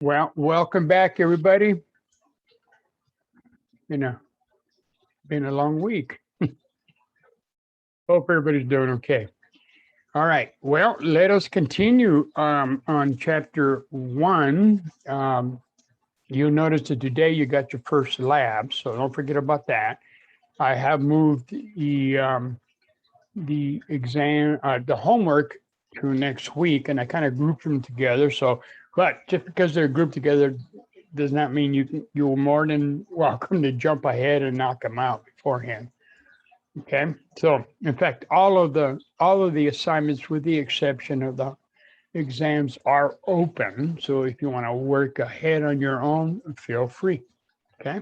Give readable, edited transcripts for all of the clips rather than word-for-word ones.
Well, welcome back, everybody. Been a long week. Hope everybody's doing okay. All right. Well, let us continue on chapter 1. You'll notice that today you got your first lab, so don't forget about that. I have moved the exam, the homework to next week, and I kind of grouped them together. So, but just because they're grouped together does not mean you're more than welcome to jump ahead and knock them out beforehand. Okay. So in fact, all of the assignments, with the exception of the exams, are open. So if you want to work ahead on your own, feel free. Okay.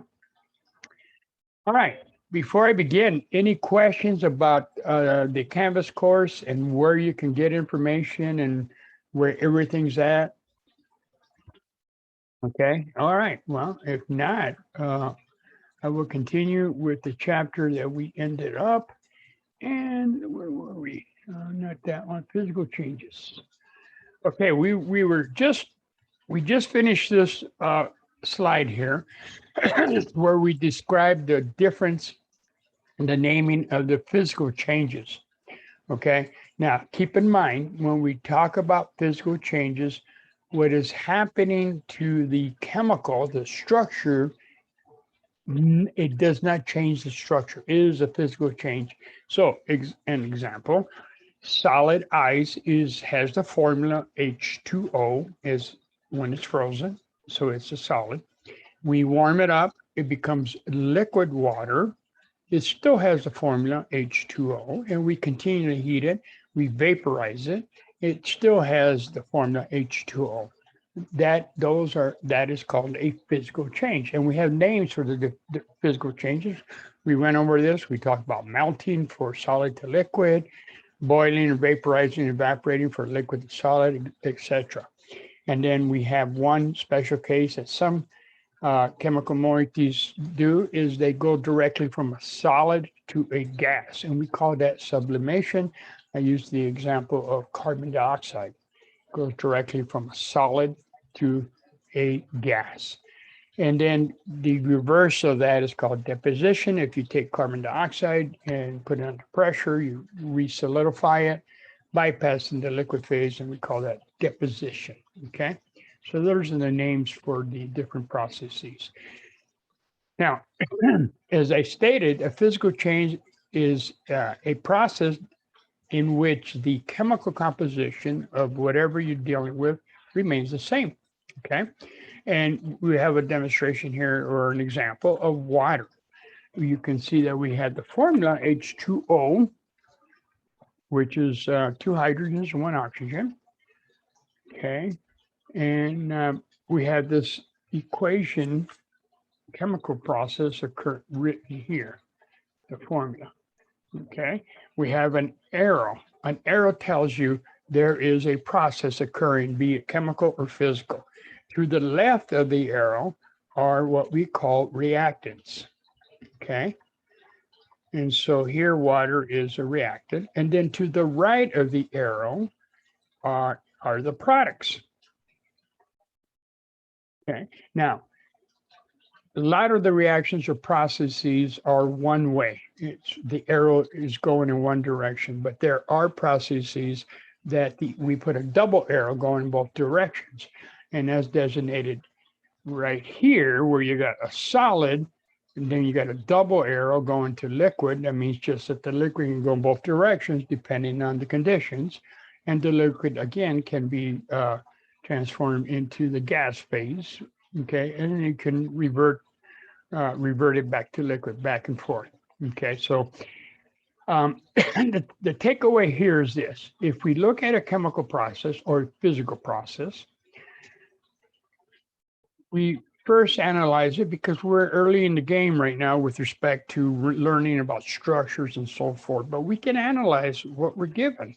All right. Before I begin, any questions about the Canvas course and where you can get information and where everything's at? Okay. All right. Well, if not, I will continue with the chapter that we ended up. And where were we? Not that one. Physical changes. Okay. We just finished this slide here where we described the difference in the naming of the physical changes. Okay. Now, keep in mind, when we talk about physical changes, what is happening to the chemical, the structure, it does not change the structure. It is a physical change. So, an example, solid ice has the formula H2O is when it's frozen. So it's a solid. We warm it up, it becomes liquid water. It still has the formula H2O, and we continue to heat it. We vaporize it. It still has the formula H2O. That is called a physical change, and we have names for the physical changes. We went over this. We talked about melting for solid to liquid, boiling and vaporizing, evaporating for liquid to solid, etc. And then we have one special case that some chemical moieties do is they go directly from a solid to a gas, and we call that sublimation. I use the example of carbon dioxide. It goes directly from a solid to a gas. And then the reverse of that is called deposition. If you take carbon dioxide and put it under pressure, you re-solidify it, bypassing the liquid phase, and we call that deposition. Okay. So those are the names for the different processes. Now, as I stated, a physical change is a process in which the chemical composition of whatever you're dealing with remains the same. Okay. And we have a demonstration here or an example of water. You can see that we had the formula H2O, which is 2 hydrogens and 1 oxygen. Okay. And we have this equation, chemical process written here, the formula. Okay. We have an arrow. An arrow tells you there is a process occurring, be it chemical or physical. To the left of the arrow are what we call reactants. Okay. And so here water is a reactant. And then to the right of the arrow are the products. Okay. Now, a lot of the reactions or processes are one way. The arrow is going in one direction, but there are processes that we put a double arrow going in both directions. And as designated right here, where you got a solid, and then you got a double arrow going to liquid. That means just that the liquid can go in both directions depending on the conditions. And the liquid, again, can be transformed into the gas phase. Okay, and you can revert it back to liquid, back and forth. Okay, so the takeaway here is this: if we look at a chemical process or physical process, we first analyze it because we're early in the game right now with respect to learning about structures and so forth. But we can analyze what we're given.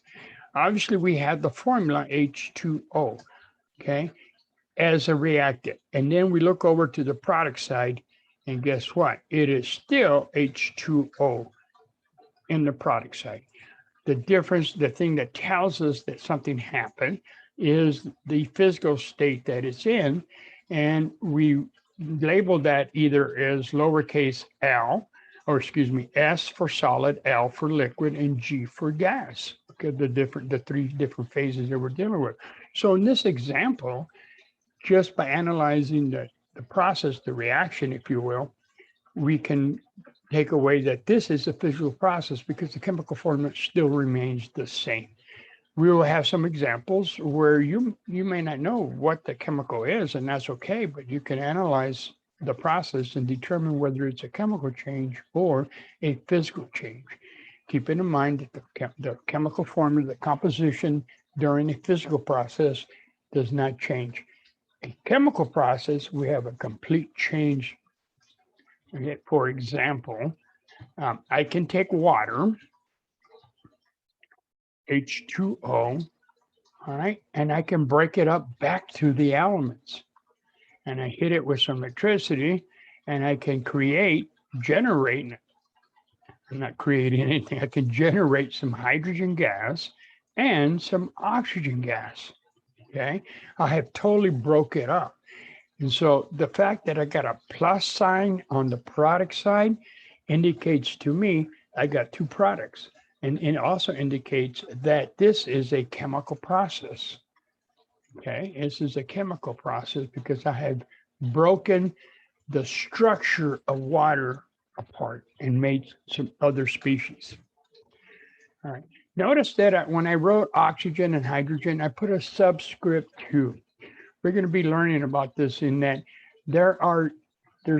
Obviously, we have the formula H2O. Okay, as a reactant. And then we look over to the product side, and guess what? It is still H2O in the product side. The difference, the thing that tells us that something happened is the physical state that it's in. And we label that either as lowercase l, or excuse me, S for solid, L for liquid, and G for gas. Okay, the three different phases that we're dealing with. So in this example, just by analyzing the process, the reaction, if you will, we can take away that this is a physical process because the chemical formula still remains the same. We will have some examples where you may not know what the chemical is, and that's okay, but you can analyze the process and determine whether it's a chemical change or a physical change. Keeping in mind that the chemical formula, the composition during a physical process does not change. A chemical process, we have a complete change. Okay, for example, I can take water, H2O, all right, and I can break it up back to the elements. And I hit it with some electricity, and I can generate, I'm not creating anything, I can generate some hydrogen gas and some oxygen gas, okay? I have totally broke it up. And so the fact that I got a plus sign on the product side indicates to me I got two products. And it also indicates that this is a chemical process. Okay, this is a chemical process because I have broken the structure of water apart and made some other species. All right, notice that when I wrote oxygen and hydrogen, I put a subscript 2. We're going to be learning about this in that there's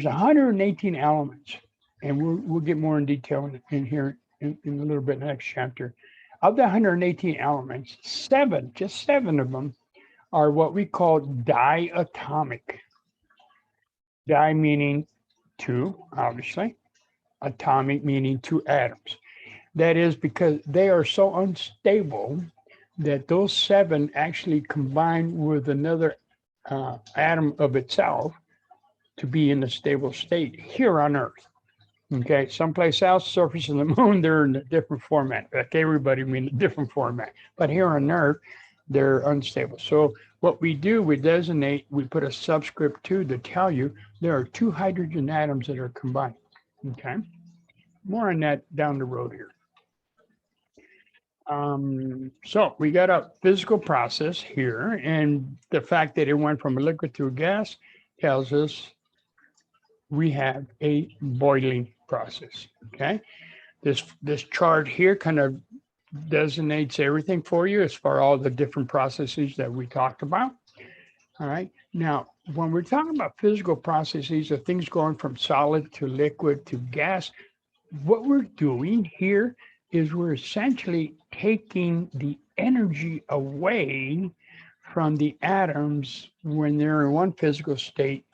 118 elements, and we'll get more in detail in here in a little bit in the next chapter. Of the 118 elements, just seven of them are what we call diatomic. Di meaning two, obviously. Atomic meaning two atoms. That is because they are so unstable that those seven actually combine with another atom of itself to be in a stable state here on Earth. Okay, someplace else, surface of the moon, they're in a different format. Like everybody mean a different format. But here on Earth, they're unstable. So what we do, we put a subscript 2 to tell you there are two hydrogen atoms that are combined. Okay, more on that down the road here. So we got a physical process here, and the fact that it went from a liquid to a gas tells us we have a boiling process. Okay, this chart here kind of designates everything for you as far as all the different processes that we talked about. All right, now when we're talking about physical processes of things going from solid to liquid to gas, what we're doing here is we're essentially taking the energy away from the atoms when they're in one physical state.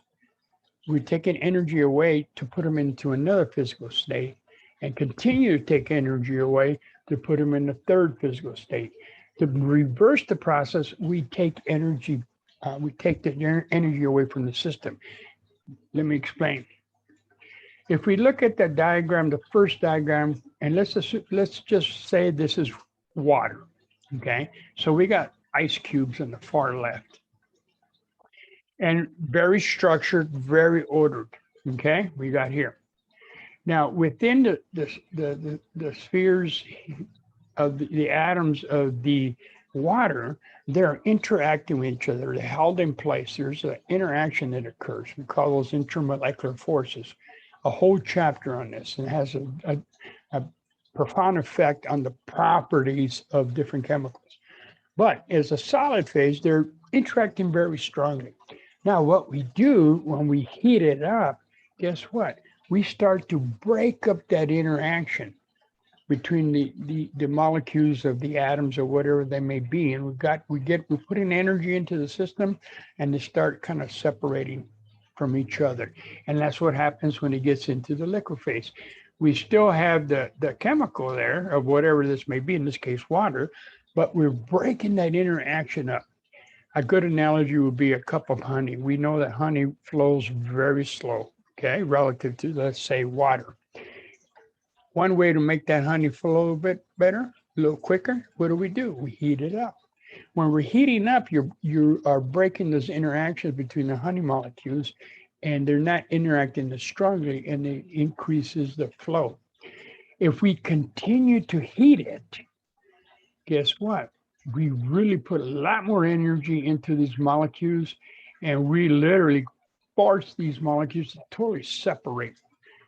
We're taking energy away to put them into another physical state and continue to take energy away to put them in the third physical state. To reverse the process, we take the energy away from the system. Let me explain. If we look at the diagram, the first diagram, and let's just say this is water, okay? So we got ice cubes on the far left. And very structured, very ordered, okay? We got here. Now, within the spheres of the atoms of the water, they're interacting with each other. They're held in place. There's an interaction that occurs. We call those intermolecular forces. A whole chapter on this, and has a profound effect on the properties of different chemicals. But as a solid phase, they're interacting very strongly. Now, what we do when we heat it up, guess what? We start to break up that interaction between the molecules of the atoms or whatever they may be. And we're putting energy into the system, and they start kind of separating from each other. And that's what happens when it gets into the liquid phase. We still have the chemical there of whatever this may be, in this case, water, but we're breaking that interaction up. A good analogy would be a cup of honey. We know that honey flows very slow, okay, relative to, let's say, water. One way to make that honey flow a little bit better, a little quicker, what do? We heat it up. When we're heating up, you are breaking those interactions between the honey molecules, and they're not interacting as strongly, and it increases the flow. If we continue to heat it, guess what? We really put a lot more energy into these molecules, and we literally force these molecules to totally separate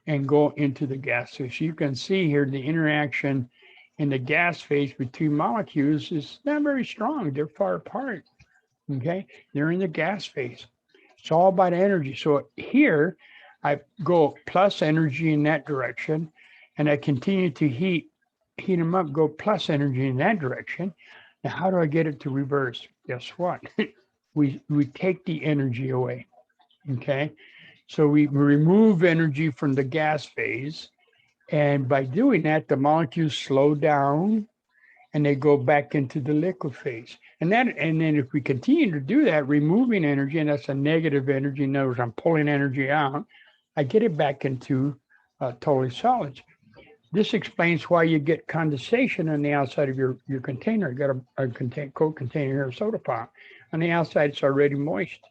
and go into the gas phase. So you can see here the interaction in the gas phase between molecules is not very strong. They're far apart. Okay, they're in the gas phase. It's all about energy. So here I go plus energy in that direction, and I continue to heat them up, go plus energy in that direction. Now, how do I get it to reverse? Guess what? we take the energy away. Okay, so we remove energy from the gas phase, and by doing that, the molecules slow down and they go back into the liquid phase. And then if we continue to do that, removing energy, and that's a negative energy, in other words, I'm pulling energy out, I get it back into totally solids. This explains why you get condensation on the outside of your container. You got a Coke container here, a soda pop. On the outside, it's already moist.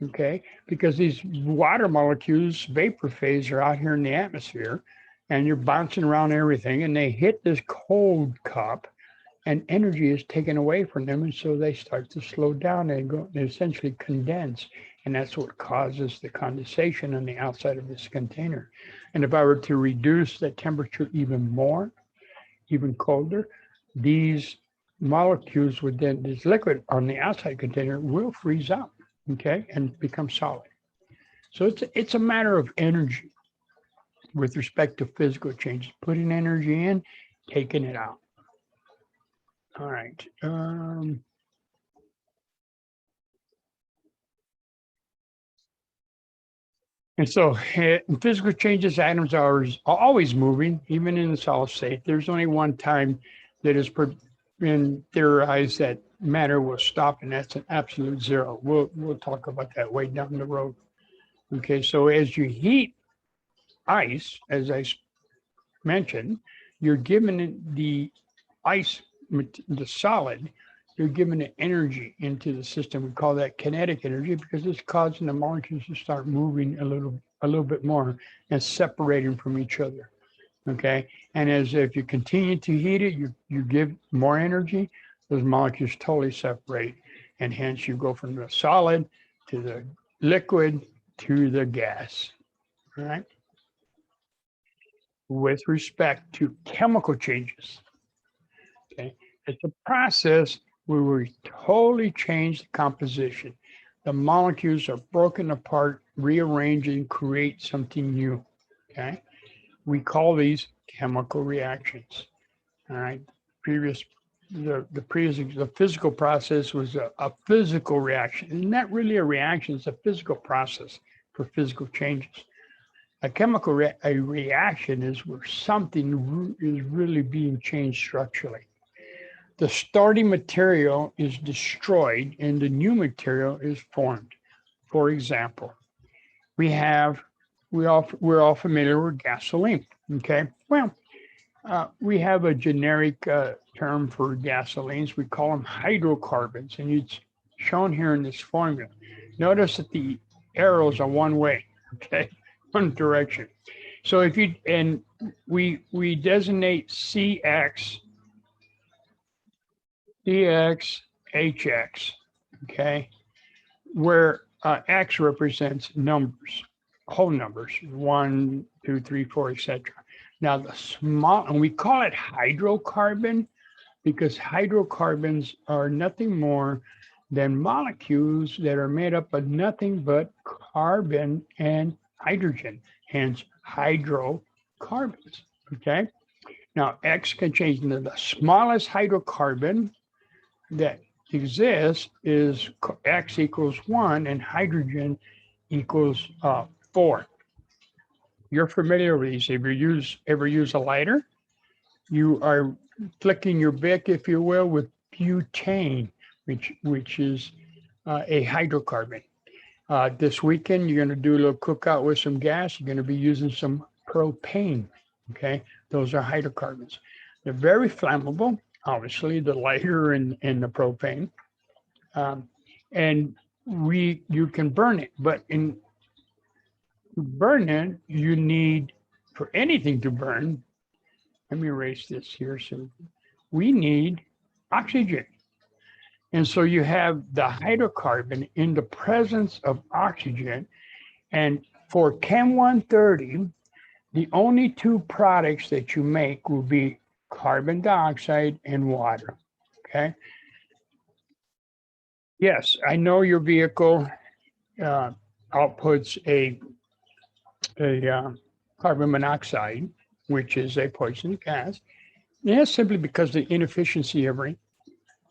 Okay, because these water molecules, vapor phase, are out here in the atmosphere, and you're bouncing around everything, and they hit this cold cup, and energy is taken away from them, and so they start to slow down and they essentially condense, and that's what causes the condensation on the outside of this container. And if I were to reduce the temperature even more, even colder, these molecules within this liquid on the outside container will freeze up. Okay, and become solid. So it's a matter of energy with respect to physical changes, putting energy in, taking it out. All right. And so physical changes, atoms are always moving, even in the solid state. There's only one time that has been theorized that matter will stop, and that's an absolute zero. We'll talk about that way down the road. Okay, so as you heat ice, as I mentioned, you're giving the ice, the solid, you're giving it energy into the system. We call that kinetic energy because it's causing the molecules to start moving a little bit more and separating from each other. Okay, and if you continue to heat it, you give more energy, those molecules totally separate, and hence you go from the solid to the liquid to the gas. All right. With respect to chemical changes, okay, it's a process where we totally change the composition. The molecules are broken apart, rearranged, and create something new. Okay. We call these chemical reactions. All right. The physical process was a physical reaction. It's not really a reaction, it's a physical process for physical changes. A chemical reaction is where something is really being changed structurally. The starting material is destroyed and the new material is formed. For example, we're all familiar with gasoline. Okay. Well, we have a generic term for gasolines. We call them hydrocarbons, and it's shown here in this formula. Notice that the arrows are one way, okay, one direction. So we designate CX, HX, okay, where X represents numbers, whole numbers, 1, 2, 3, 4, etc. Now and we call it hydrocarbon because hydrocarbons are nothing more than molecules that are made up of nothing but carbon and hydrogen, hence hydrocarbons, okay? Now X can change into the smallest hydrocarbon that exists is X equals 1 and hydrogen equals 4. You're familiar with these. If you ever use a lighter, you are flicking your Bic, if you will, with butane, which is a hydrocarbon. This weekend, you're going to do a little cookout with some gas. You're going to be using some propane. Okay, those are hydrocarbons. They're very flammable, obviously the lighter and the propane. And you can burn it, but in burn it, you need, for anything to burn, let me erase this here. So we need oxygen. And so you have the hydrocarbon in the presence of oxygen. And for Chem 130, the only two products that you make will be carbon dioxide and water. Okay. Yes, I know your vehicle outputs a carbon monoxide, which is a poison gas. And that's simply because of the inefficiency of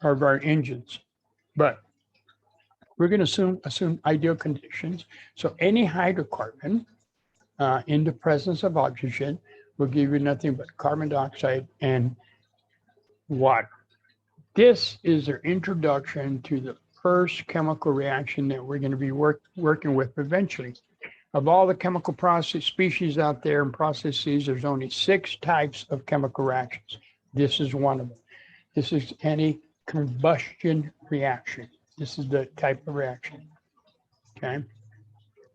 our engines. But we're going to assume ideal conditions. So any hydrocarbon in the presence of oxygen will give you nothing but carbon dioxide and water. This is their introduction to the first chemical reaction that we're going to be working with eventually. Of all the chemical process species out there and processes, there's only 6 types of chemical reactions. This is one of them. This is any combustion reaction. This is the type of reaction. Okay,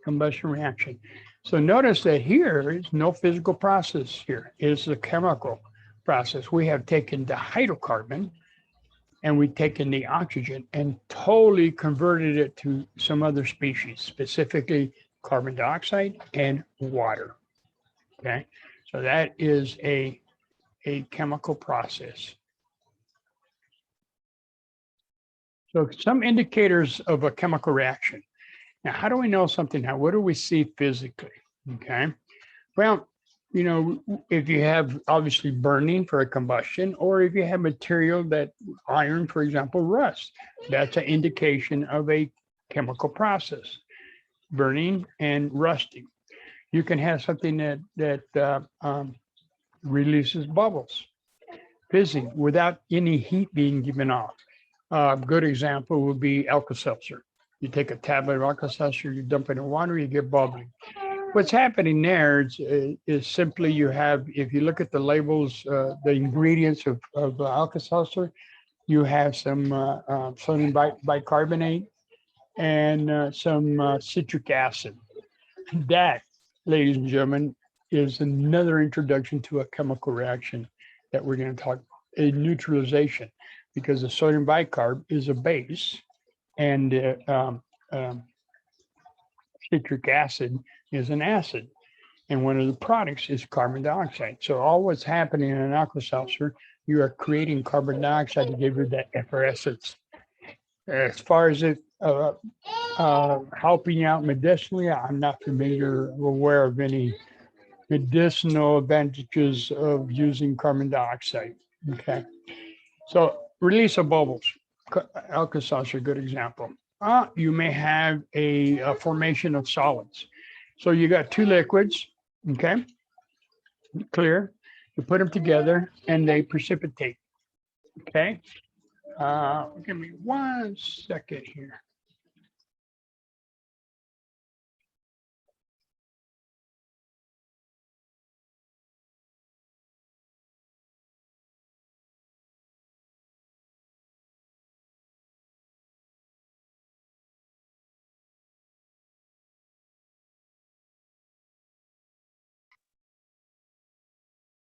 combustion reaction. So notice that here is no physical process here. It's a chemical process. We have taken the hydrocarbon and we've taken the oxygen and totally converted it to some other species, specifically carbon dioxide and water. Okay, so that is a chemical process. So some indicators of a chemical reaction. Now, how do we know something? Now, what do we see physically? Okay, well, you know, if you have obviously burning for a combustion, or if you have material that iron, for example, rust, that's an indication of a chemical process, burning and rusting. You can have something that releases bubbles, fizzing, without any heat being given off. A good example would be Alka-Seltzer. You take a tablet of Alka-Seltzer, you dump it in water, you get bubbling. What's happening there is simply you have, if you look at the labels, the ingredients of Alka-Seltzer, you have some sodium bicarbonate and some citric acid. That, ladies and gentlemen, is another introduction to a chemical reaction that we're going to talk about, a neutralization, because the sodium bicarb is a base and citric acid is an acid. And one of the products is carbon dioxide. So all what's happening in an Alka-Seltzer, you are creating carbon dioxide to give you that effervescence. As far as it helping out medicinally, I'm not familiar or aware of any medicinal advantages of using carbon dioxide. Okay, so release of bubbles. Alka-Seltzer, a good example. You may have a formation of solids. So you got 2 liquids, okay, clear. You put them together and they precipitate. Okay. Give me 1 second here.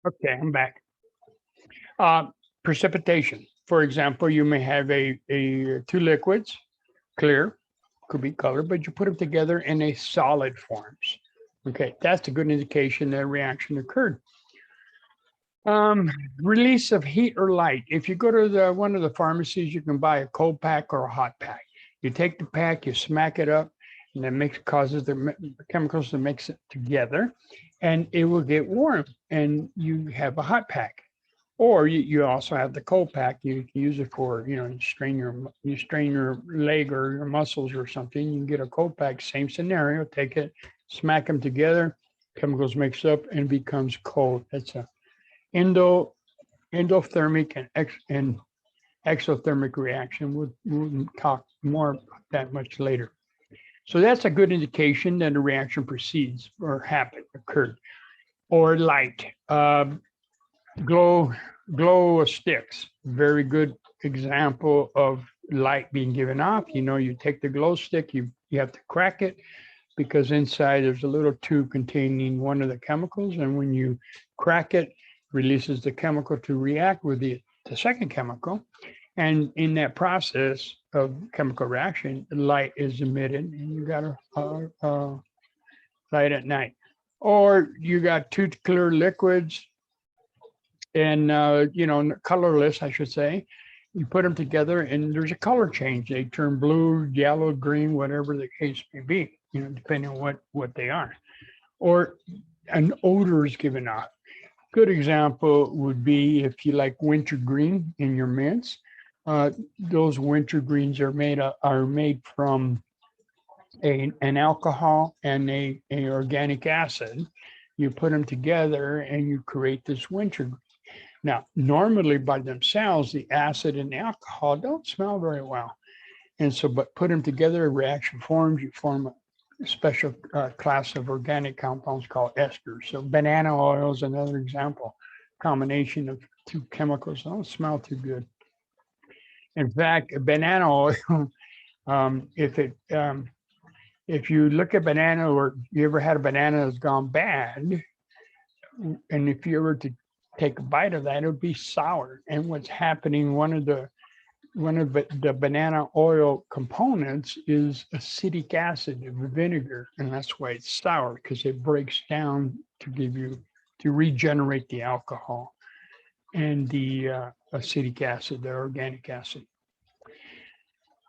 Okay, I'm back. Precipitation. For example, you may have a 2 liquids, clear, could be color, but you put them together and a solid forms. Okay, that's a good indication that a reaction occurred. Release of heat or light. If you go to one of the pharmacies, you can buy a cold pack or a hot pack. You take the pack, you smack it up, and that causes the chemicals to mix it together, and it will get warm, and you have a hot pack. Or you also have the cold pack. You can use it for, you strain your leg or your muscles or something. You can get a cold pack, same scenario. Take it, smack them together, chemicals mix up and becomes cold. That's a endothermic and exothermic reaction. We'll talk more about that much later. So that's a good indication that a reaction proceeds or occurred. Or light. glow sticks. Very good example of light being given off. You know, you take the glow stick, you have to crack it because inside there's a little tube containing one of the chemicals, and when you crack it, releases the chemical to react with the second chemical. And in that process of chemical reaction, light is emitted, and you got a light at night. Or you got two clear liquids, and you know, colorless, I should say. You put them together, and there's a color change. They turn blue, yellow, green, whatever the case may be, you know, depending on what they are. Or an odor is given off. Good example would be if you like wintergreen in your mints. Those wintergreens are made from an alcohol and a organic acid. You put them together and you create this wintergreen. Now, normally by themselves, the acid and the alcohol don't smell very well. And so, but put them together, a reaction forms, you form a special class of organic compounds called esters. So banana oil is another example, combination of two chemicals don't smell too good. In fact, banana oil, if you look at banana, or you ever had a banana that's gone bad, and if you were to take a bite of that, it would be sour. And what's happening, one of the banana oil components is acetic acid, vinegar, and that's why it's sour, because it breaks down to regenerate the alcohol and the acetic acid, the organic acid.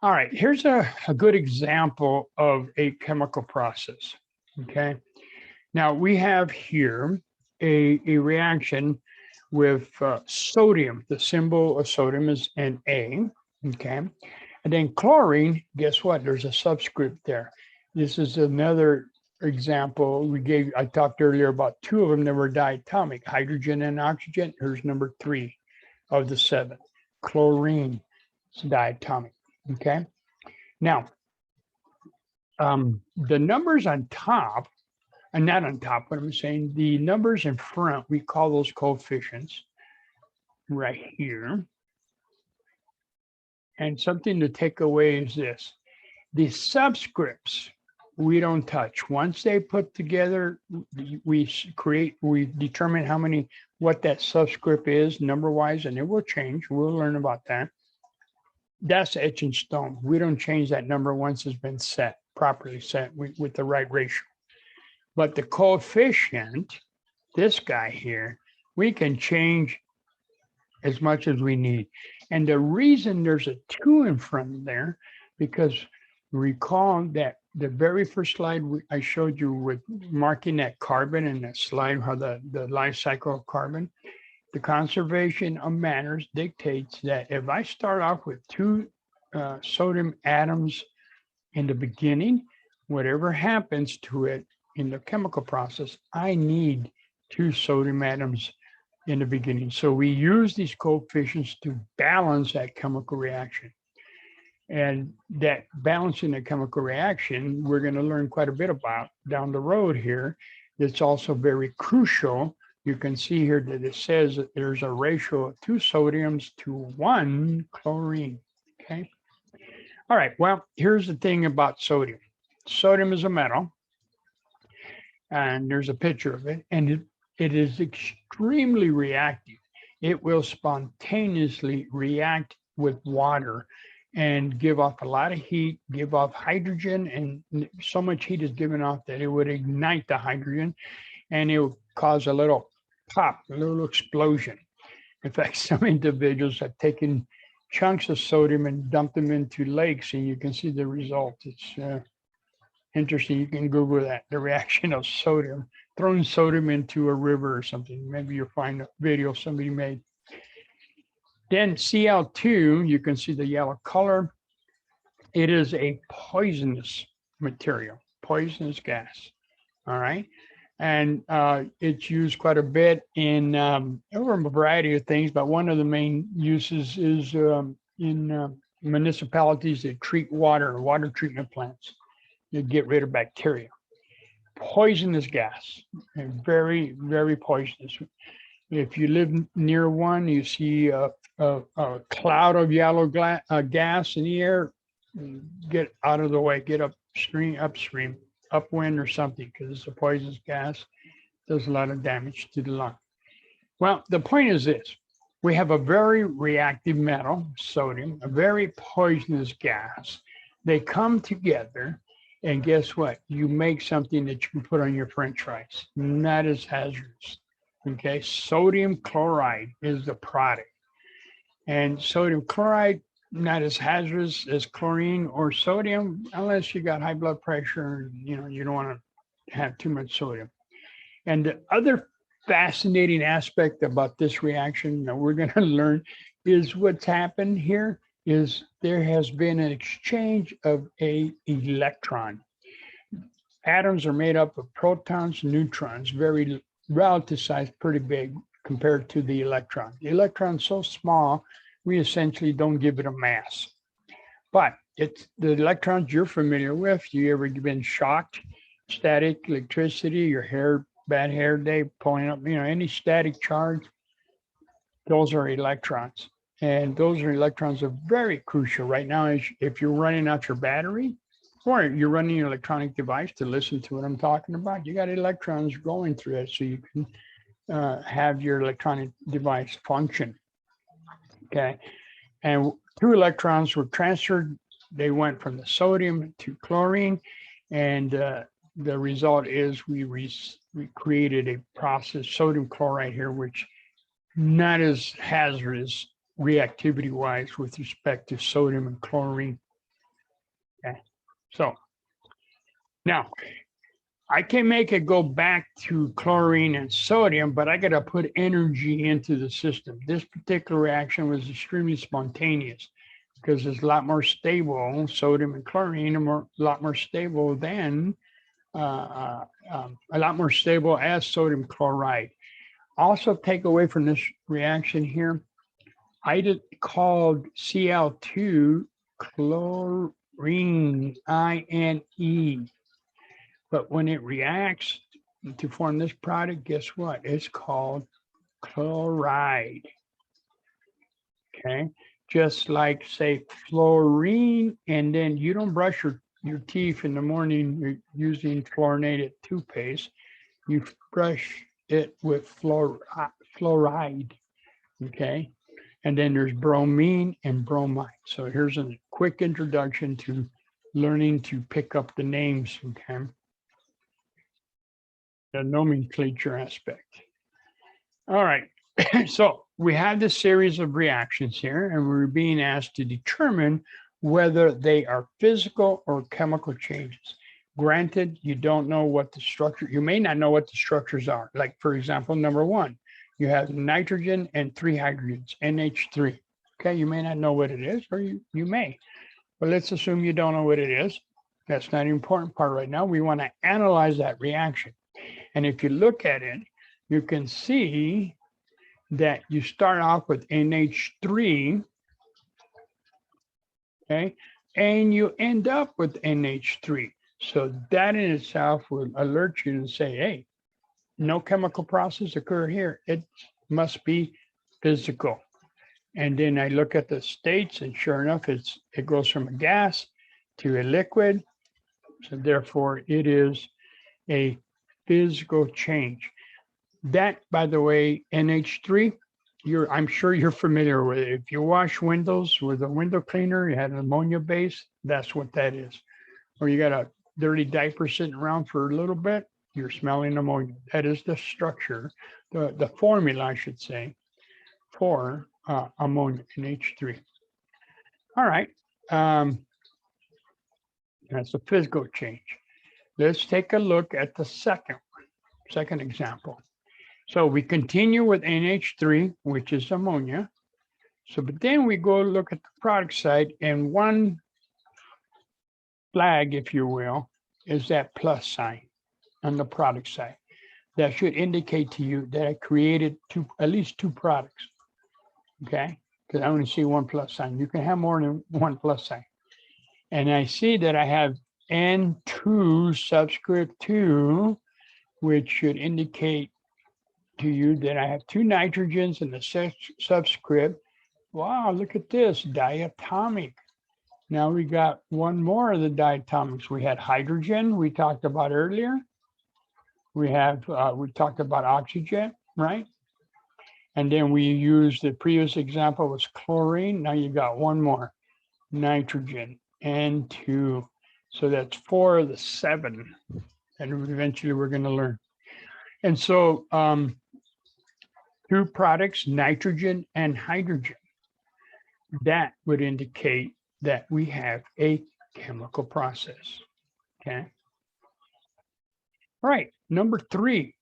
All right, here's a good example of a chemical process, okay? Now we have here a reaction with sodium. The symbol of sodium is an A, okay? And then chlorine, guess what? There's a subscript there. This is another example I talked earlier about two of them that were diatomic, hydrogen and oxygen. Here's number 3 of the 7. Chlorine is diatomic, okay? Now, the numbers on top, and not on top, but I'm saying the numbers in front, we call those coefficients right here. And something to take away is this. The subscripts, we don't touch. Once they put together, we determine what that subscript is number-wise, and it will change. We'll learn about that. That's etched in stone. We don't change that number once it's been set, properly set with the right ratio. But the coefficient, this guy here, we can change as much as we need. And the reason there's a 2 in front of there, because recall that the very first slide I showed you with marking that carbon in that slide, how the life cycle of carbon, the conservation of manners dictates that if I start off with 2 sodium atoms in the beginning, whatever happens to it in the chemical process, I need 2 sodium atoms in the beginning. So we use these coefficients to balance that chemical reaction. And that balancing the chemical reaction, we're going to learn quite a bit about down the road here. It's also very crucial. You can see here that it says that there's a ratio of 2 sodiums to 1 chlorine, okay? All right, well, here's the thing about sodium. Sodium is a metal, and there's a picture of it, and it is extremely reactive. It will spontaneously react with water and give off a lot of heat, give off hydrogen, and so much heat is given off that it would ignite the hydrogen, and it will cause a little pop, a little explosion. In fact, some individuals have taken chunks of sodium and dumped them into lakes, and you can see the result. It's interesting. You can Google that, the reaction of sodium, throwing sodium into a river or something. Maybe you'll find a video somebody made. Then Cl2, you can see the yellow color. It is a poisonous material, poisonous gas, all right? And it's used quite a bit in over a variety of things, but one of the main uses is in municipalities that treat water treatment plants. You get rid of bacteria. Poisonous gas, and very, very poisonous. If you live near one, you see a cloud of yellow gas in the air, get out of the way, get upstream, upwind or something, because it's a poisonous gas, does a lot of damage to the lung. Well, the point is this. We have a very reactive metal, sodium, a very poisonous gas. They come together, and guess what? You make something that you can put on your French fries. Not as hazardous. Okay, sodium chloride is the product. And sodium chloride, not as hazardous as chlorine or sodium, unless you got high blood pressure, you don't want to have too much sodium. And the other fascinating aspect about this reaction that we're going to learn is what's happened here is there has been an exchange of an electron. Atoms are made up of protons, neutrons, very relative size, pretty big compared to the electron. The electron's so small, we essentially don't give it a mass. But it's the electrons you're familiar with. You ever been shocked? Static electricity, your hair, bad hair day, pulling up, any static charge, those are electrons. And those electrons are very crucial right now. If you're running out your battery, or you're running an electronic device to listen to what I'm talking about, you got electrons going through it so you can have your electronic device function. Okay. And 2 electrons were transferred. They went from the sodium to chlorine. And the result is we created a process, sodium chloride here, which not as hazardous reactivity-wise with respect to sodium and chlorine. Okay. So now I can make it go back to chlorine and sodium, but I got to put energy into the system. This particular reaction was extremely spontaneous because it's a lot more stable. Sodium and chlorine are a lot more stable than a lot more stable as sodium chloride. Also take away from this reaction here, I called Cl2 chlorine, INE. But when it reacts to form this product, guess what? It's called chloride. Okay, just like say fluorine, and then you don't brush your teeth in the morning, you're using fluorinated toothpaste. You brush it with fluoride. Okay, and then there's bromine and bromide. So here's a quick introduction to learning to pick up the names. Okay, the nomenclature aspect. All right, so we have this series of reactions here, and we're being asked to determine whether they are physical or chemical changes. Granted, you don't know what the structure, you may not know what the structures are. Like, for example, number 1, you have nitrogen and 3 hydrogens, NH3. Okay, you may not know what it is, or you may. But let's assume you don't know what it is. That's not an important part right now. We want to analyze that reaction. And if you look at it, you can see that you start off with NH3, okay, and you end up with NH3. So that in itself will alert you and say, hey, no chemical process occur here. It must be physical. And then I look at the states, and sure enough, it goes from a gas to a liquid. So therefore, it is a physical change. That, by the way, NH3, I'm sure you're familiar with it. If you wash windows with a window cleaner, you had an ammonia base, that's what that is. Or you got a dirty diaper sitting around for a little bit, you're smelling ammonia. That is the structure, the formula, I should say, for ammonia, NH3. All right. That's a physical change. Let's take a look at the second example. So we continue with NH3, which is ammonia. So, but then we go look at the product side, and one flag, if you will, is that plus sign on the product side. That should indicate to you that I created at least two products, okay? Because I only see one plus sign. You can have more than one plus sign. And I see that I have N2 subscript 2, which should indicate to you that I have two nitrogens in the subscript. Wow, look at this, diatomic. Now we got one more of the diatomics. We had hydrogen we talked about earlier. We talked about oxygen, right? And then we used the previous example was chlorine. Now you got one more, nitrogen, N2. So that's 4 of the 7 that eventually we're going to learn. And so two products, nitrogen and hydrogen, that would indicate that we have a chemical process. Okay. All right, number 3.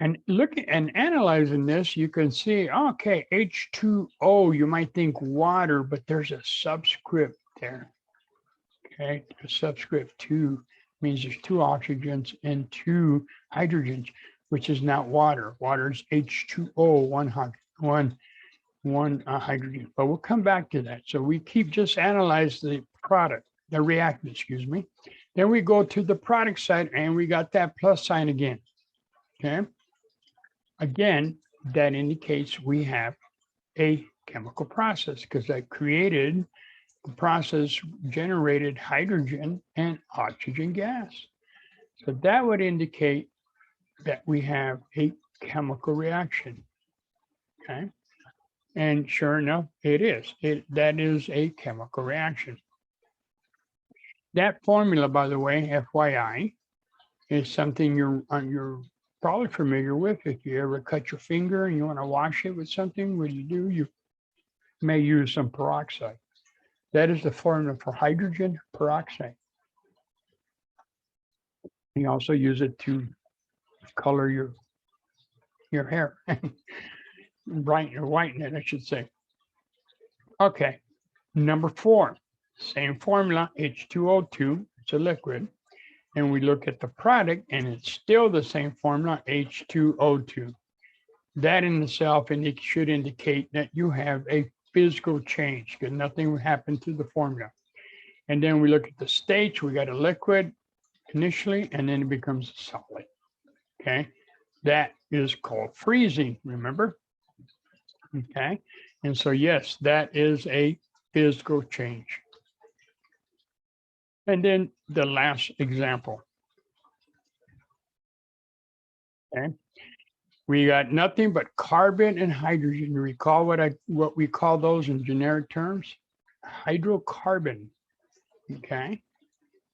And looking and analyzing this, you can see, okay, H2O, you might think water, but there's a subscript there. Okay, a subscript 2 means there's 2 oxygens and 2 hydrogens, which is not water. Water is H2O, one hydrogen. But we'll come back to that. So we keep just analyze the product, the reactant, excuse me. Then we go to the product side and we got that plus sign again. Okay. Again, that indicates we have a chemical process because I created the process generated hydrogen and oxygen gas. So that would indicate that we have a chemical reaction. Okay. And sure enough, it is. That is a chemical reaction. That formula, by the way, FYI, is something you're probably familiar with. If you ever cut your finger and you want to wash it with something, what do? You may use some peroxide. That is the formula for hydrogen peroxide. You also use it to color your hair, whiten it, I should say. Okay, number 4, same formula, H2O2, it's a liquid. And we look at the product and it's still the same formula, H2O2. That in itself should indicate that you have a physical change because nothing will happen to the formula. And then we look at the states, we got a liquid initially, and then it becomes a solid. Okay, that is called freezing, remember? Okay, and so yes, that is a physical change. And then the last example. Okay, we got nothing but carbon and hydrogen. You recall what we call those in generic terms? Hydrocarbon. Okay,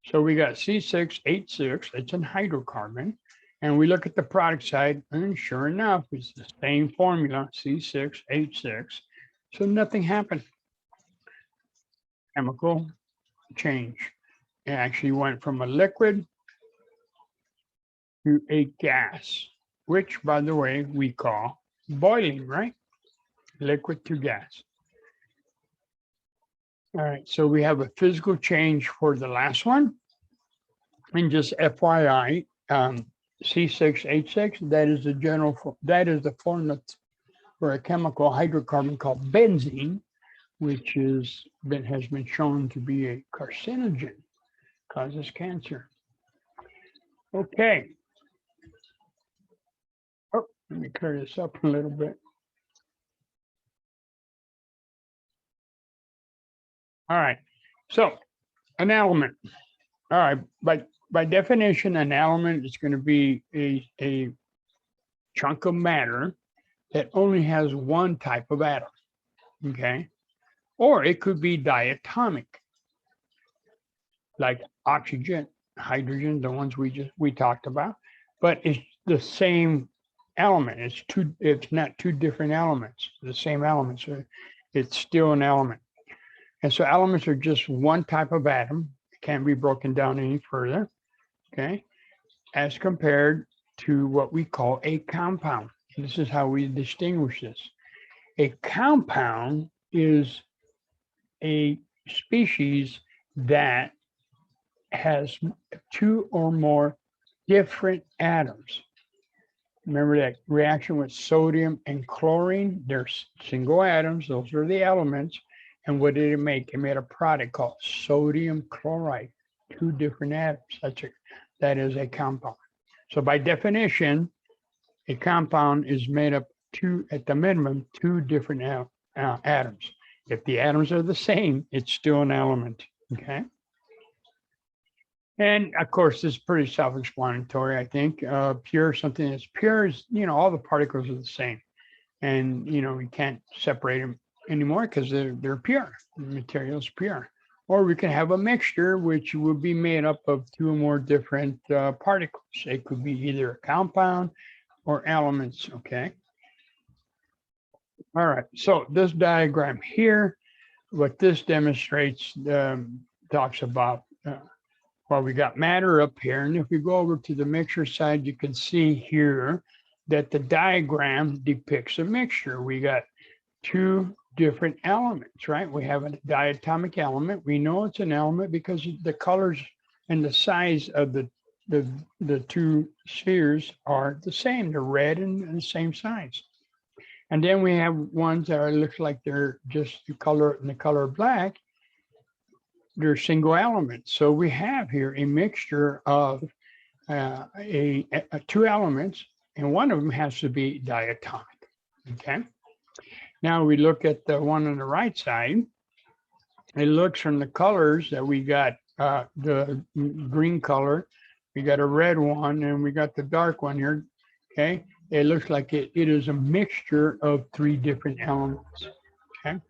so we got C6H6, it's an hydrocarbon. And we look at the product side, and sure enough, it's the same formula, C6H6. So nothing happened. Chemical change. It actually went from a liquid to a gas, which, by the way, we call boiling, right? Liquid to gas. All right, so we have a physical change for the last one. And just FYI, C6H6, that is the formula for a chemical hydrocarbon called benzene, which has been shown to be a carcinogen, causes cancer. Okay. Oh, let me clear this up a little bit. All right. So an element. All right. By definition, an element is going to be a chunk of matter that only has one type of atom. Okay. Or it could be diatomic, like oxygen, hydrogen, the ones we talked about, but it's the same element. It's not two different elements, the same element. So it's still an element. And so elements are just one type of atom. It can't be broken down any further. Okay. As compared to what we call a compound. This is how we distinguish this. A compound is a species that has 2 or more different atoms. Remember that reaction with sodium and chlorine? They're single atoms. Those are the elements. And what did it make? It made a product called sodium chloride. 2 different atoms. That is a compound. So by definition, a compound is made up at the minimum, two different atoms. If the atoms are the same, it's still an element, okay? And of course, this is pretty self-explanatory, I think. Something that's pure is, all the particles are the same. And, we can't separate them anymore because they're pure. The material is pure. Or we can have a mixture, which will be made up of two or more different particles. It could be either a compound or elements, okay? All right, so this diagram here, what this demonstrates, talks about, well, we got matter up here. And if we go over to the mixture side, you can see here that the diagram depicts a mixture. We got two different elements, right? We have a diatomic element. We know it's an element because the colors and the size of the two spheres are the same. They're red and the same size. And then we have ones that looks like they're just the color black. They're single elements. So we have here a mixture of two elements, and one of them has to be diatomic, okay? Now we look at the one on the right side. It looks from the colors that we got the green color, we got a red one, and we got the dark one here, okay? It looks like it is a mixture of three different elements, okay?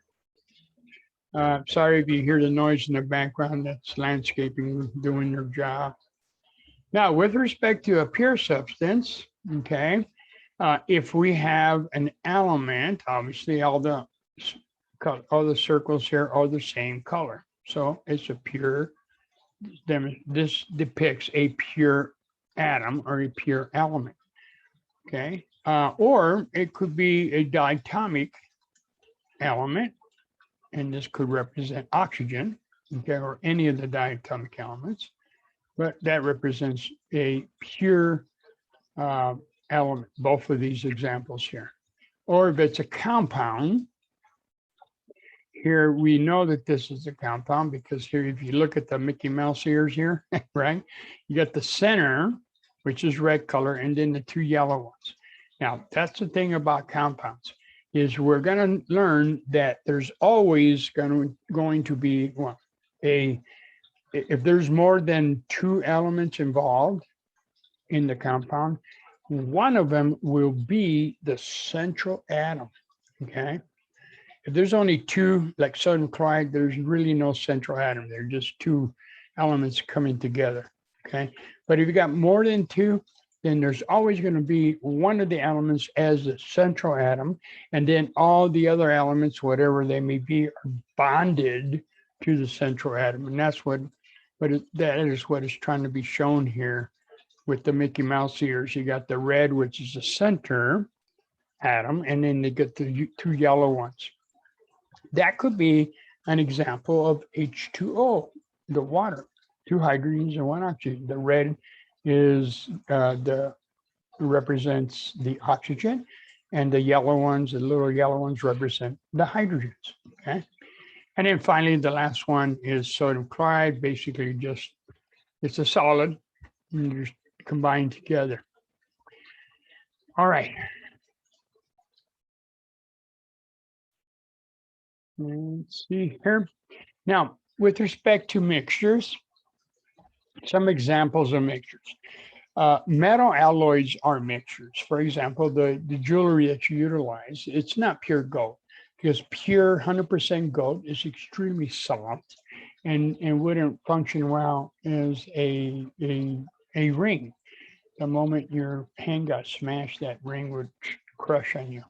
Sorry if you hear the noise in the background, that's landscaping doing their job. Now, with respect to a pure substance, okay, if we have an element, obviously all the circles here are the same color. So it's a pure, this depicts a pure atom or a pure element, okay? Or it could be a diatomic element, and this could represent oxygen, okay, or any of the diatomic elements, but that represents a pure element, both of these examples here. Or if it's a compound, here we know that this is a compound because here, if you look at the Mickey Mouse ears here, right, you got the center, which is red color, and then the two yellow ones. Now, that's the thing about compounds, is we're going to learn that there's always going to be, well, if there's more than two elements involved in the compound, one of them will be the central atom, okay? If there's only two, like sodium chloride, there's really no central atom. They're just two elements coming together, okay? But if you got more than two, then there's always going to be one of the elements as the central atom, and then all the other elements, whatever they may be, are bonded to the central atom. And that's that is what is trying to be shown here with the Mickey Mouse ears. You got the red, which is the center atom, and then they get the two yellow ones. That could be an example of H2O, the water, two hydrogens and one oxygen. The red is represents the oxygen, and the yellow ones, the little yellow ones, represent the hydrogens, okay? And then finally, the last one is sodium chloride. Basically, it's a solid, and you're combined together. All right. Let's see here. Now, with respect to mixtures, some examples of mixtures. Metal alloys are mixtures. For example, the jewelry that you utilize, it's not pure gold, because pure 100% gold is extremely soft and wouldn't function well as a ring. The moment your hand got smashed, that ring would crush on you.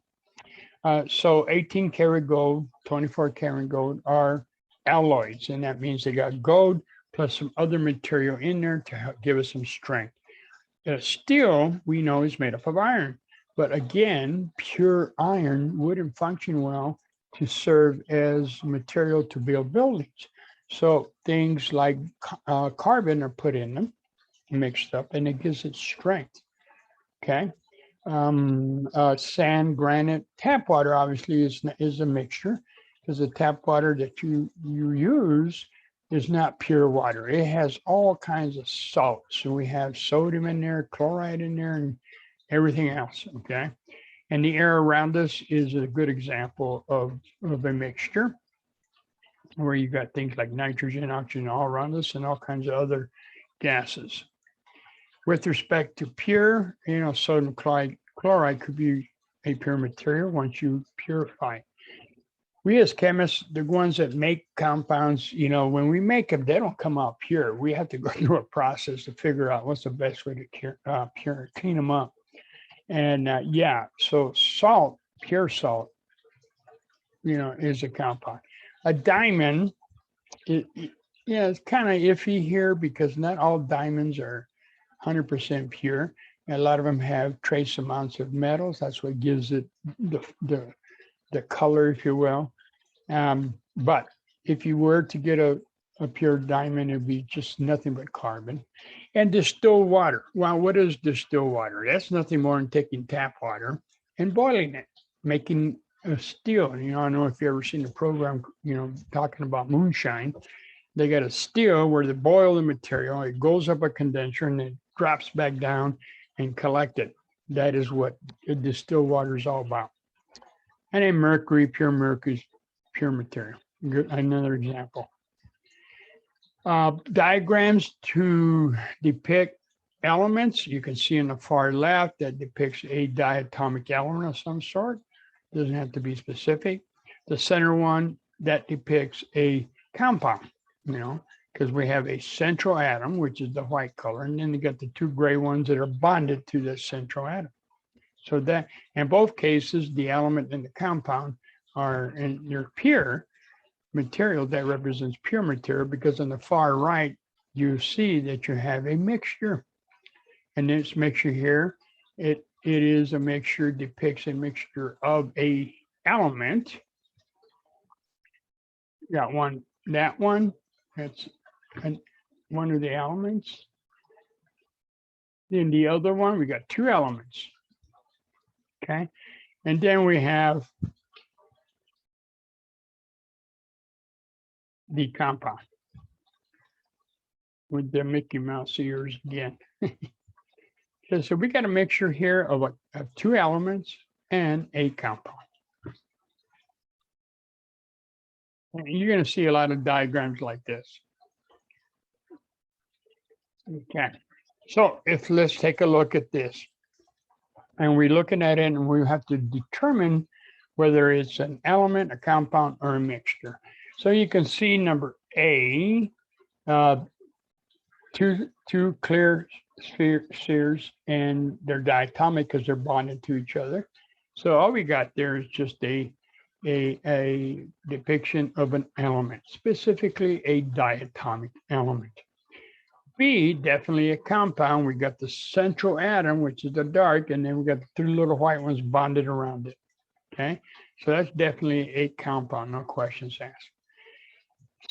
So 18 karat gold, 24 karat gold are alloys, and that means they got gold plus some other material in there to help give us some strength. Steel, we know, is made up of iron, but again, pure iron wouldn't function well to serve as material to build buildings. So things like carbon are put in them, mixed up, and it gives it strength, okay? Sand, granite, tap water obviously is a mixture, because the tap water that you use is not pure water. It has all kinds of salts. So we have sodium in there, chloride in there, everything else, okay? And the air around us is a good example of a mixture where you got things like nitrogen, oxygen all around us and all kinds of other gases. With respect to pure, sodium chloride could be a pure material once you purify it. We as chemists, the ones that make compounds, when we make them, they don't come out pure. We have to go through a process to figure out what's the best way to clean them up. And so salt, pure salt, is a compound. A diamond, it's kind of iffy here because not all diamonds are 100% pure. A lot of them have trace amounts of metals. That's what gives it the color, if you will. But if you were to get a pure diamond, it'd be just nothing but carbon. And distilled water. Well, what is distilled water? That's nothing more than taking tap water and boiling it, making a still. I don't know if you've ever seen a program, talking about moonshine. They got a still where they boil the material, it goes up a condenser and it drops back down and collect it. That is what distilled water is all about. And then mercury, pure material. Good, another example. Diagrams to depict elements. You can see in the far left that depicts a diatomic element of some sort. Doesn't have to be specific. The center one that depicts a compound, because we have a central atom, which is the white color, and then you got the two gray ones that are bonded to the central atom. So that in both cases, the element and the compound are in your pure material. That represents pure material, because on the far right, you see that you have a mixture. And this mixture here, it is a mixture, depicts a mixture of a element. Got that one, that's one of the elements. Then the other one, we got two elements. Okay. And then we have the compound with the Mickey Mouse ears again. So we got a mixture here of two elements and a compound. And you're going to see a lot of diagrams like this. Okay. So let's take a look at this. And we're looking at it and we have to determine whether it's an element, a compound, or a mixture. So you can see number A, two clear spheres, and they're diatomic because they're bonded to each other. So all we got there is just a depiction of an element, specifically a diatomic element. B, definitely a compound. We got the central atom, which is the dark, and then we got the three little white ones bonded around it. Okay, so that's definitely a compound, no questions asked.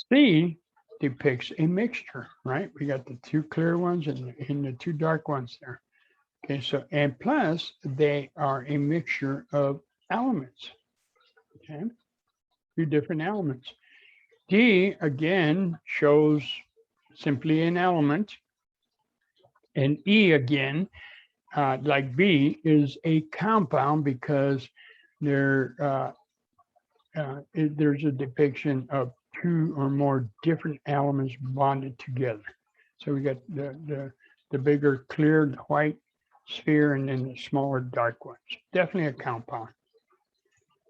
C depicts a mixture, right? We got the two clear ones and the two dark ones there. Okay, so and plus they are a mixture of elements. Okay, two different elements. D again shows simply an element, and E again, like B, is a compound because there's a depiction of two or more different elements bonded together. So we got the bigger clear white sphere and then the smaller dark ones. Definitely a compound.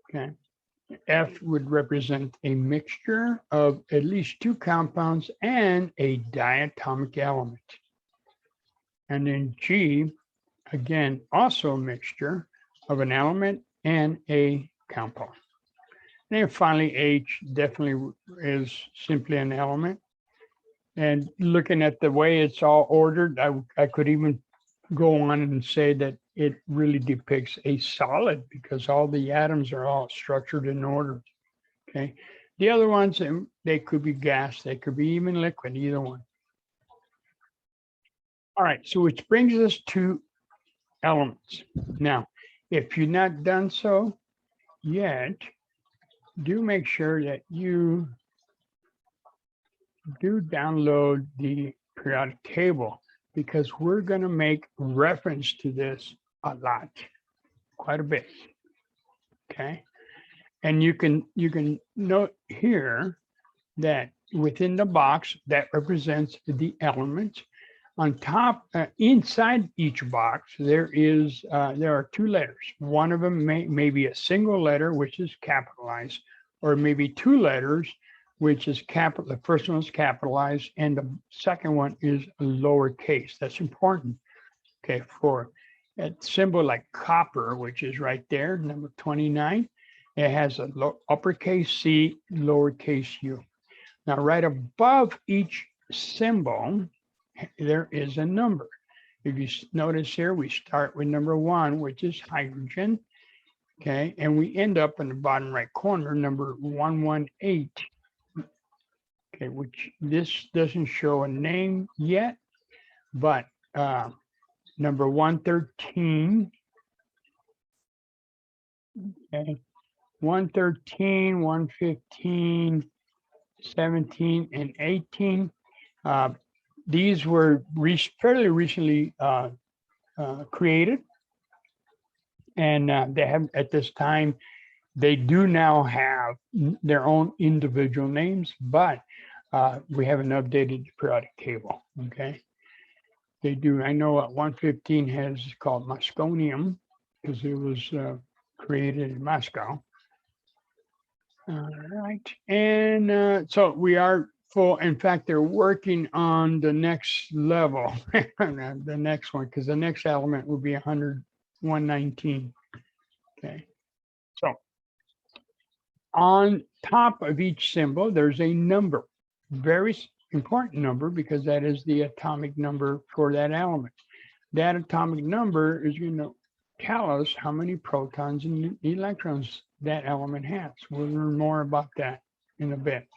Okay. F would represent a mixture of at least two compounds and a diatomic element. And then G, again, also a mixture of an element and a compound. And then finally, H definitely is simply an element. And looking at the way it's all ordered, I could even go on and say that it really depicts a solid because all the atoms are all structured in order. Okay. The other ones, they could be gas, they could be even liquid, either one. All right, so which brings us to elements. Now, if you've not done so yet, do make sure that you do download the periodic table, because we're going to make reference to this a lot, quite a bit. Okay. And you can note here that within the box that represents the element. On top, inside each box, there are two letters. One of them may be a single letter, which is capitalized, or maybe two letters, which is capital. The first one is capitalized, and the second one is lowercase. That's important. Okay, for a symbol like copper, which is right there, number 29, it has a uppercase C, lowercase u. Now, right above each symbol, there is a number. If you notice here, we start with number 1, which is hydrogen. Okay, and we end up in the bottom right corner, number 118. Okay, which this doesn't show a name yet, but number 113. Okay, 113, 115, 17, and 18. These were fairly recently created, and they have at this time, they do now have their own individual names, but we haven't updated the periodic table. Okay, they do. I know 115 has called Mosconium because it was created in Moscow. All right, and so we are full. In fact, they're working on the next level, the next one, because the next element will be 119. Okay, so on top of each symbol, there's a number, very important number, because that is the atomic number for that element. That atomic number is going to tell us how many protons and electrons that element has. We'll learn more about that in a bit.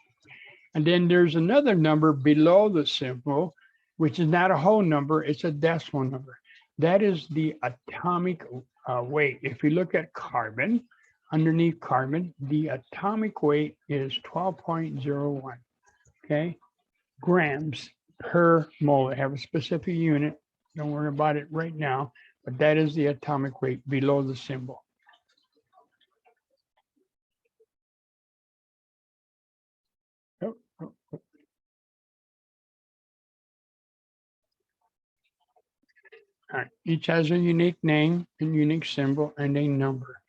And then there's another number below the symbol, which is not a whole number, it's a decimal number. That is the atomic weight. If you look at carbon, underneath carbon, the atomic weight is 12.01, okay? Grams per mole. They have a specific unit. Don't worry about it right now, but that is the atomic weight below the symbol. All right. Each has a unique name, a unique symbol, and a number.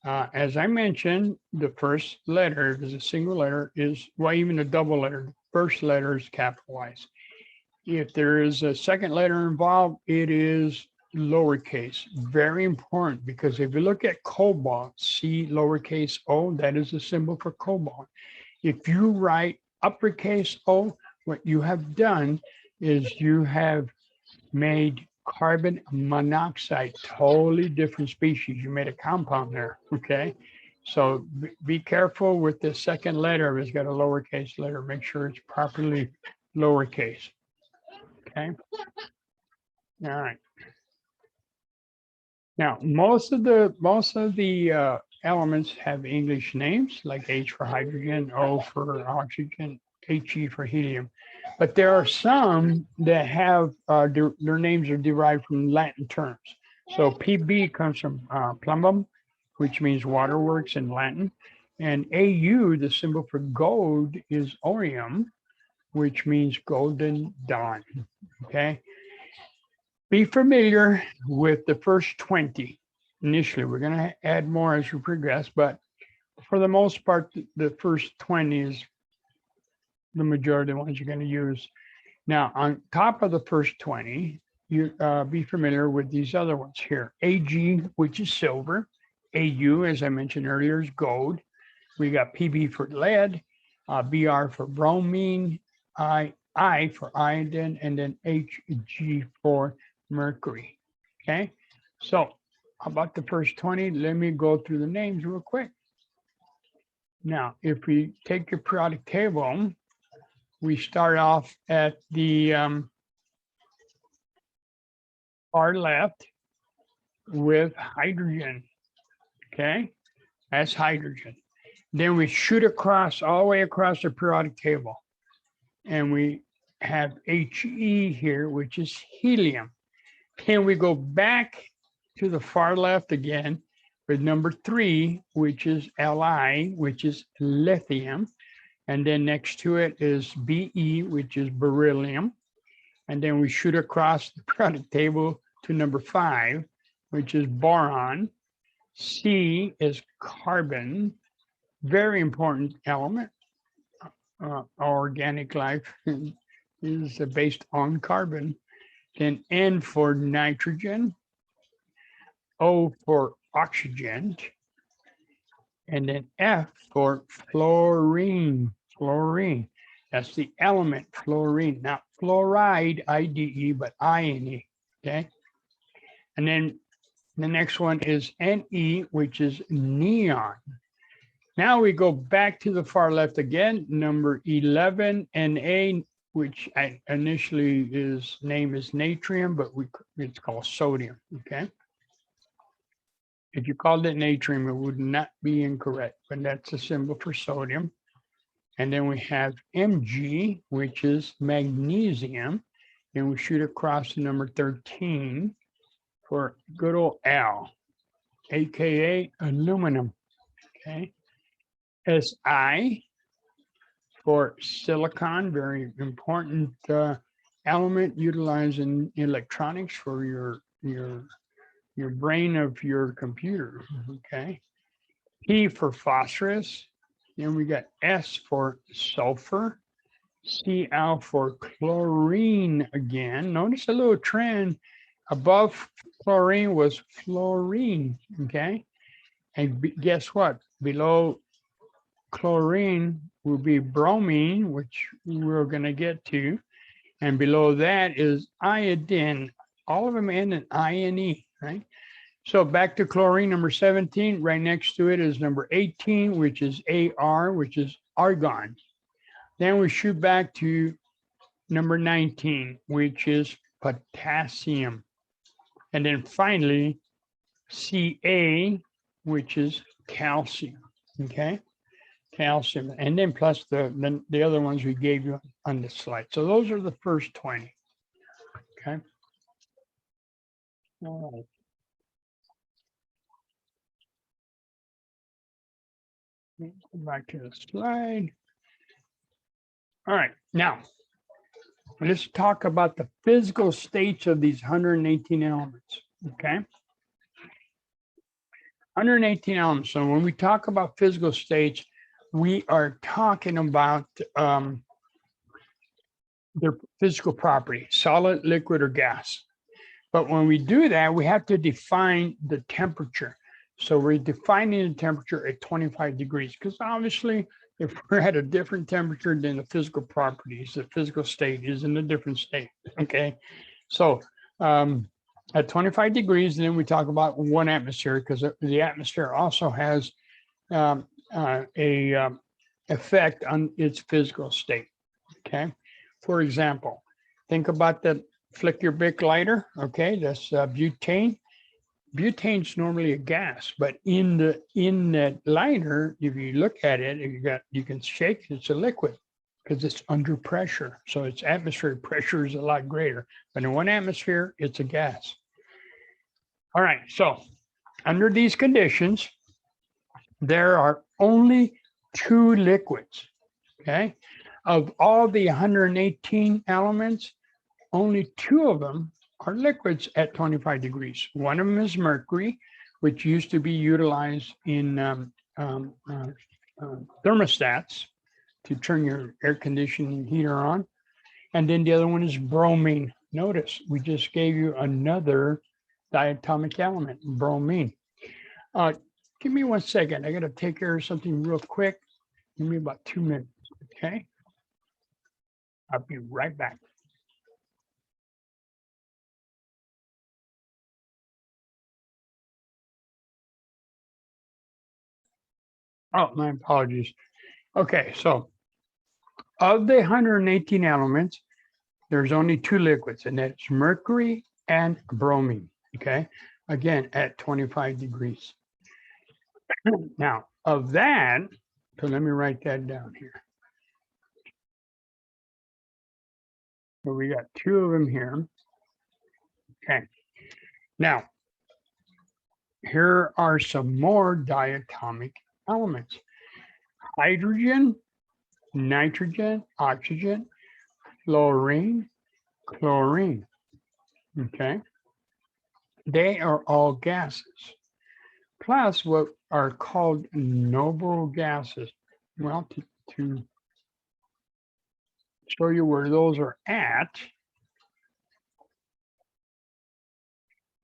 As I mentioned, the first letter, if it's a single letter, is, well, even a double letter, the first letter is capitalized. If there is a second letter involved, it is lowercase. Very important, because if you look at cobalt, C lowercase o, that is the symbol for cobalt. If you write uppercase O, what you have done is you have made carbon monoxide, totally different species. You made a compound there, okay? So be careful with the second letter. If it's got a lowercase letter, make sure it's properly lowercase, okay? All right. Now, most of the elements have English names, like H for hydrogen, O for oxygen, He for helium. But there are some that have their names are derived from Latin terms. So PB comes from plumbum, which means waterworks in Latin. And AU, the symbol for gold, is Orium, which means golden dawn. Okay. Be familiar with the first 20 initially. We're going to add more as we progress, but for the most part, the first 20 is the majority of the ones you're going to use. Now, on top of the first 20, you be familiar with these other ones here. AG, which is silver. AU, as I mentioned earlier, is gold. We got PB for lead, BR for bromine, I for iodine, and then HG for mercury. Okay, so how about the first 20? Let me go through the names real quick. Now, if we take your periodic table, we start off at the far left with hydrogen. Okay, that's hydrogen. Then we shoot across, all the way across the periodic table, and we have HE here, which is helium. Then we go back to the far left again with number 3, which is Li, which is lithium. And then next to it is Be, which is beryllium. And then we shoot across the periodic table to number 5, which is boron. C is carbon, very important element. Organic life is based on carbon. Then N for nitrogen, O for oxygen, and then F for fluorine. Fluorine, that's the element fluorine, not fluoride, IDE, but INE, okay? And then the next one is Ne, which is neon. Now we go back to the far left again, number 11, Na, which initially name is natrium, but it's called sodium, okay? If you called it natrium, it would not be incorrect, but that's a symbol for sodium. And then we have Mg, which is magnesium, and we shoot across to number 13 for good old Al, AKA aluminum, okay? Si for silicon, very important element utilized in electronics for your brain of your computer, okay? P for phosphorus, then we got S for sulfur, Cl for chlorine again. Notice a little trend above chlorine was fluorine, okay? And guess what? Below chlorine will be bromine, which we're going to get to. And below that is iodine, all of them end in INE, right? So back to chlorine, number 17, right next to it is number 18, which is Ar, which is argon. Then we shoot back to number 19, which is potassium. And then finally, Ca, which is calcium, okay? Calcium, and then plus the other ones we gave you on this slide. So those are the first 20, okay? All right. Go back to the slide. All right, now let's talk about the physical states of these 118 elements, okay? 118 elements. So when we talk about physical states, we are talking about their physical property, solid, liquid, or gas. But when we do that, we have to define the temperature. So we're defining the temperature at 25 degrees, because obviously, if we're at a different temperature than the physical properties, the physical state is in a different state, okay? So at 25 degrees, then we talk about 1 atmosphere, because the atmosphere also has a effect on its physical state, okay? For example, think about the flick your Bic lighter, okay? That's butane. Butane's normally a gas, but in that lighter, if you look at it, you can shake it, it's a liquid because it's under pressure. So its atmospheric pressure is a lot greater. But in 1 atmosphere, it's a gas. All right, so under these conditions, there are only 2 liquids, okay? Of all the 118 elements, only 2 of them are liquids at 25 degrees. One of them is mercury, which used to be utilized in thermostats to turn your air conditioning heater on. And then the other one is bromine. Notice we just gave you another diatomic element, bromine. Give me 1 second. I got to take care of something real quick. Give me about 2 minutes, okay? I'll be right back. Oh, my apologies. Okay, so of the 118 elements, there's only 2 liquids, and that's mercury and bromine, okay? Again, at 25 degrees. Now, of that, so let me write that down here. So we got 2 of them here. Okay. Now, here are some more diatomic elements. Hydrogen, nitrogen, oxygen, fluorine, chlorine. Okay. They are all gases. Plus what are called noble gases. Well, to show you where those are at,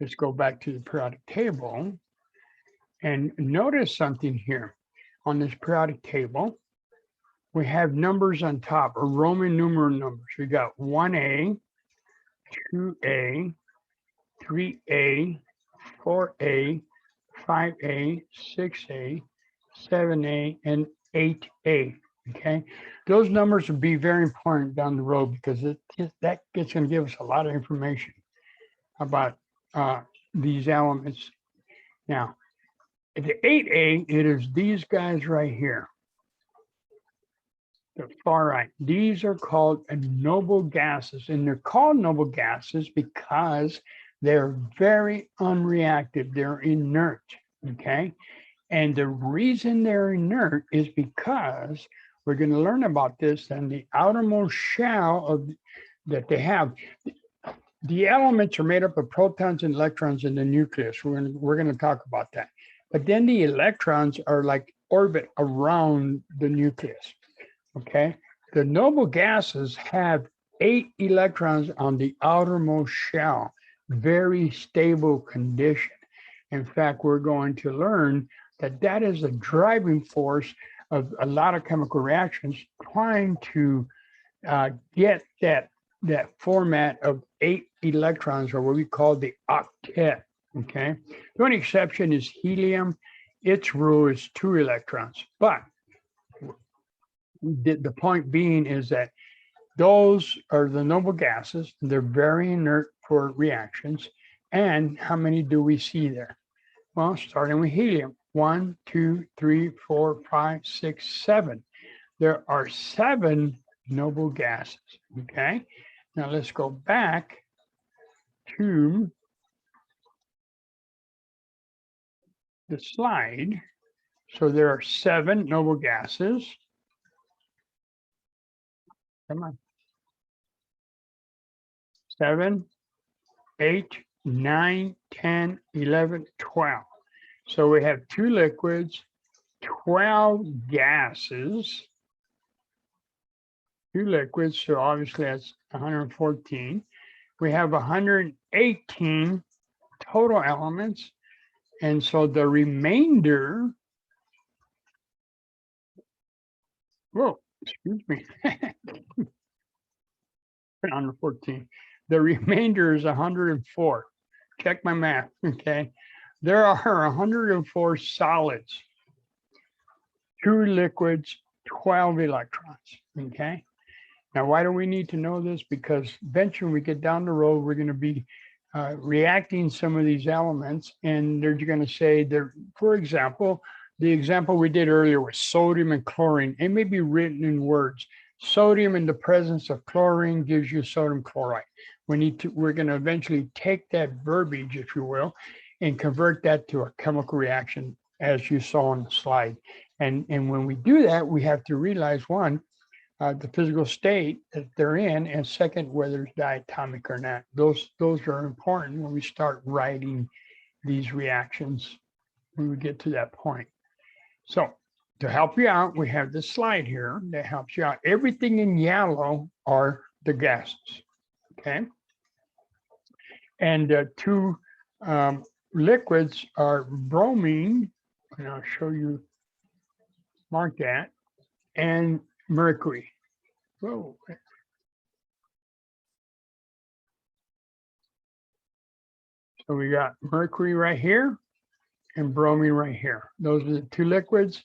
let's go back to the periodic table and notice something here. On this periodic table, we have numbers on top, or Roman numeral numbers. We got 1A, 2A, 3A, 4A, 5A, 6A, 7A, and 8A. Okay, those numbers will be very important down the road because that's going to give us a lot of information about these elements. Now, at the 8A, it is these guys right here. The far right. These are called noble gases, and they're called noble gases because they're very unreactive. They're inert. Okay, and the reason they're inert is because we're going to learn about this and the outermost shell of that they have. The elements are made up of protons and electrons in the nucleus. We're going to talk about that. But then the electrons are like orbit around the nucleus. Okay. The noble gases have 8 electrons on the outermost shell, very stable condition. In fact, we're going to learn that that is a driving force of a lot of chemical reactions trying to get that format of 8 electrons, or what we call the octet. Okay. The only exception is helium. Its rule is 2 electrons. But the point being is that those are the noble gases. They're very inert for reactions. And how many do we see there? Well, starting with helium, 1, 2, 3, 4, 5, 6, 7. There are 7 noble gases. Okay. Now let's go back to the slide. So there are 7 noble gases. Come on. 7, 8, 9, 10, 11, 12. So we have 2 liquids, 12 gases, 2 liquids. So obviously that's 114. We have 118 total elements. And so the remainder, whoa, excuse me, 114. The remainder is 104. Check my math, okay? There are 104 solids, 2 liquids, 12 electrons, okay? Now, why do we need to know this? Because eventually we get down the road, we're going to be reacting some of these elements, and they're going to say they're, for example, the example we did earlier was sodium and chlorine. It may be written in words. Sodium in the presence of chlorine gives you sodium chloride. We're going to eventually take that verbiage, if you will, and convert that to a chemical reaction, as you saw on the slide. And when we do that, we have to realize, one, the physical state that they're in, and second, whether it's diatomic or not. Those are important when we start writing these reactions when we get to that point. So to help you out, we have this slide here that helps you out. Everything in yellow are the gases, okay? And 2 liquids are bromine, and I'll show you, mark that, and mercury. Whoa. So we got mercury right here and bromine right here. Those are the 2 liquids.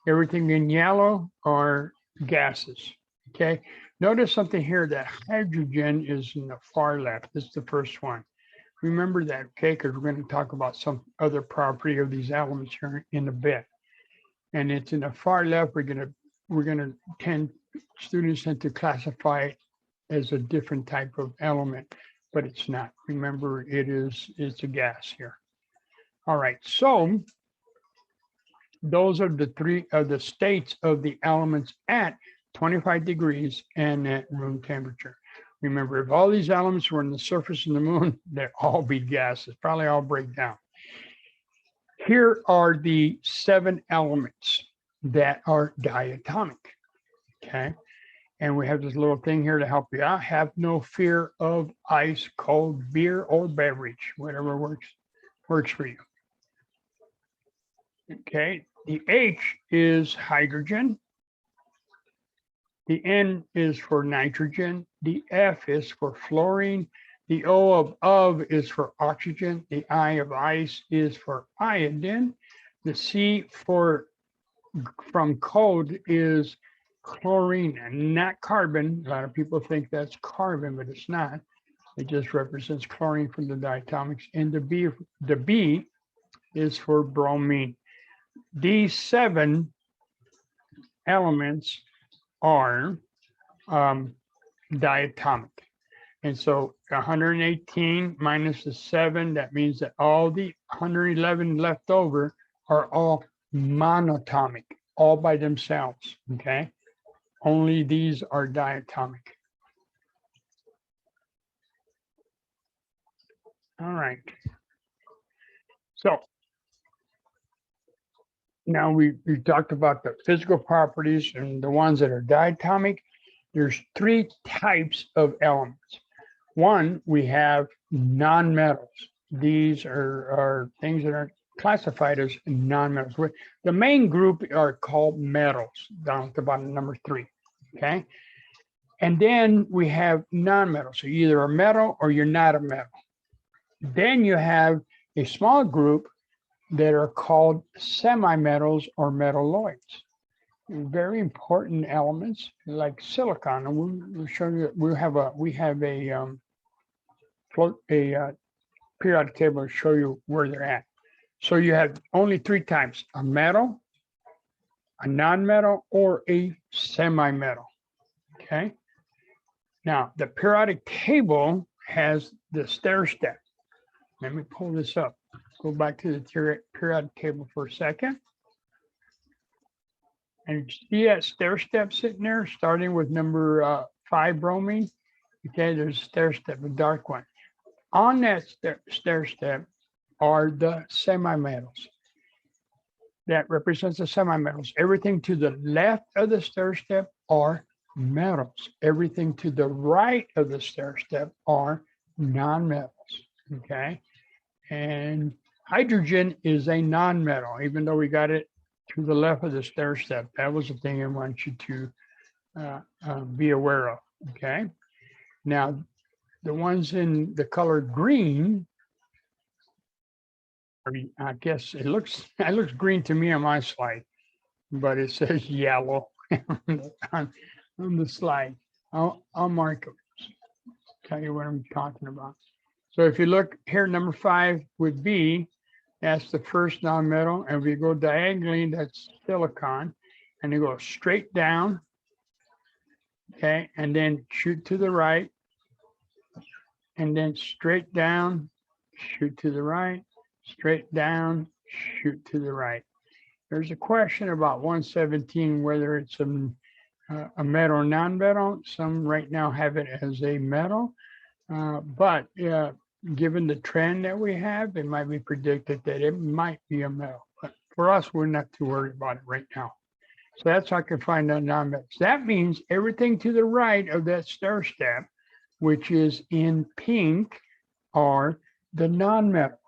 Everything in yellow are gases, okay? Notice something here, that hydrogen is in the far left. This is the first one. Remember that, okay? Because we're going to talk about some other property of these elements here in a bit. And it's in the far left. We're going to tend students into classify it as a different type of element, but it's not. Remember, it's a gas here. All right, so those are the three of the states of the elements at 25 degrees and at room temperature. Remember, if all these elements were on the surface of the moon, they'd all be gases, probably all break down. Here are the 7 elements that are diatomic, okay? And we have this little thing here to help you out. Have no fear of ice, cold, beer, or beverage, whatever works for you. Okay, the H is hydrogen. The N is for nitrogen. The F is for fluorine. The O of is for oxygen. The I of ice is for iodine. The C from cold is chlorine and not carbon. A lot of people think that's carbon, but it's not. It just represents chlorine from the diatomics. And the B is for bromine. These 7 elements are diatomic. And so 118 minus the 7, that means that all the 111 left over are all monatomic, all by themselves, okay? Only these are diatomic. All right. So now we talked about the physical properties and the ones that are diatomic. There's 3 types of elements. One, we have nonmetals. These are things that are classified as nonmetals. The main group are called metals, down at the bottom, number 3, okay? And then we have nonmetals. So you're either a metal or you're not a metal. Then you have a small group that are called semi-metals or metalloids. Very important elements like silicon. And we'll show you. We have a periodic table to show you where they're at. So you have only 3 types: a metal, a non-metal, or a semi-metal. Okay. Now the periodic table has the stair step. Let me pull this up. Go back to the periodic table for a second. And you see that stair step sitting there, starting with number 5 bromine. Okay, there's a stair step, a dark one. On that stair step are the semi-metals. That represents the semi-metals. Everything to the left of the stair step are metals. Everything to the right of the stair step are non-metals. Okay, and hydrogen is a non-metal, even though we got it to the left of the stair step. That was the thing I want you to be aware of. Okay, now the ones in the color green, I guess it looks green to me on my slide, but it says yellow on the slide. I'll mark it, tell you what I'm talking about. So if you look here, number 5 would be, that's the first non-metal, and we go diagonally, that's silicon, and you go straight down, okay, and then shoot to the right, and then straight down, shoot to the right, straight down, shoot to the right. There's a question about 117, whether it's a metal or non-metal. Some right now have it as a metal, but given the trend that we have, it might be predicted that it might be a metal. But for us, we're not too worried about it right now. So that's how I can find out non-metals. That means everything to the right of that stair step, which is in pink, are the non-metals,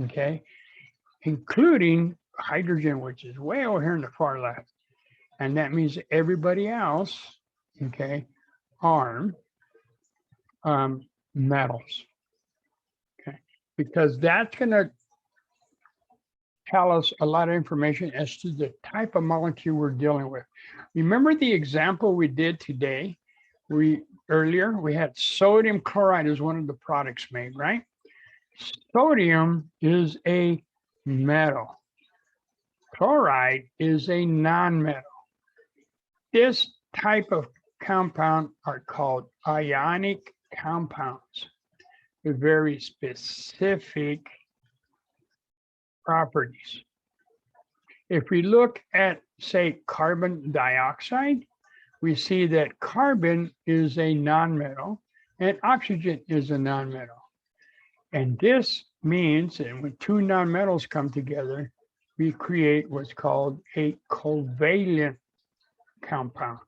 okay? Including hydrogen, which is way over here in the far left. And that means everybody else, okay, are metals, okay? Because that's gonna tell us a lot of information as to the type of molecule we're dealing with. Remember the example we did today? Earlier, we had sodium chloride as one of the products made, right? Sodium is a metal. Chloride is a non-metal. This type of compound are called ionic compounds with very specific properties. If we look at, say, carbon dioxide, we see that carbon is a nonmetal and oxygen is a nonmetal. And this means that when two nonmetals come together, we create what's called a covalent compound.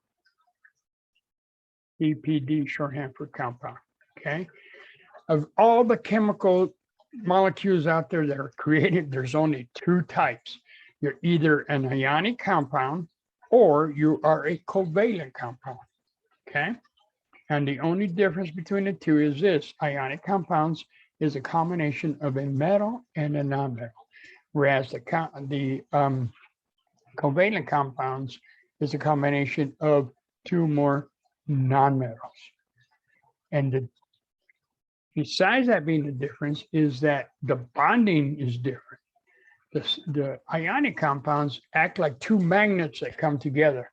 CPD, shorthand for compound, okay? Of all the chemical molecules out there that are created, there's only two types. You're either an ionic compound or you are a covalent compound, okay? And the only difference between the two is this: ionic compounds is a combination of a metal and a nonmetal, whereas the covalent compounds is a combination of two more nonmetals. And besides that being the difference is that the bonding is different. The ionic compounds act like two magnets that come together.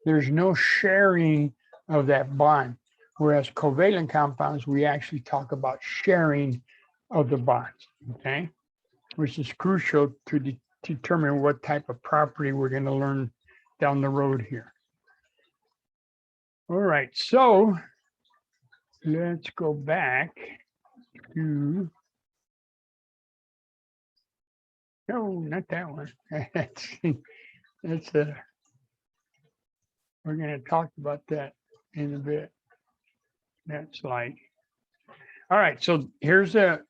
There's no sharing of that bond, whereas covalent compounds, we actually talk about sharing of the bonds, okay? Which is crucial to determine what type of property we're going to learn down the road here. All right, so let's go back to, no, not that one. We're going to talk about that in a bit. That slide. All right, so here's the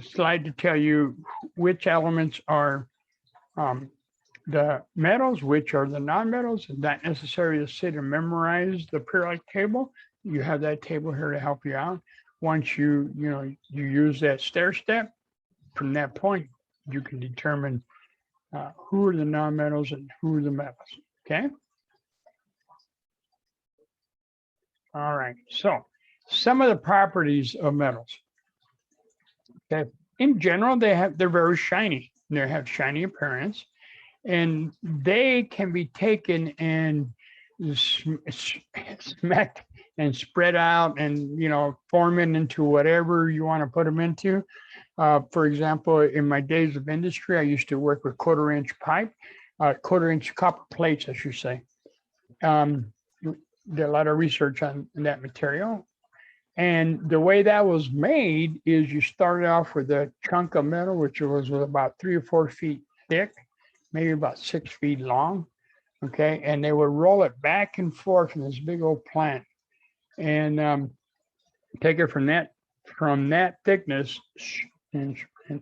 slide to tell you which elements are the metals, which are the nonmetals. It's not necessary to sit and memorize the periodic table. You have that table here to help you out. Once you use that stair step, from that point, you can determine who are the nonmetals and who are the metals, okay? All right, so some of the properties of metals. Okay, in general, they're very shiny. They have shiny appearance, and they can be taken and smacked and spread out and form it into whatever you want to put them into. For example, in my days of industry, I used to work with quarter-inch pipe, quarter-inch copper plates, I should say. Did a lot of research on that material. And the way that was made is you started off with a chunk of metal, which was about 3 or 4 feet thick, maybe about 6 feet long. Okay. And they would roll it back and forth in this big old plant and take it from that thickness and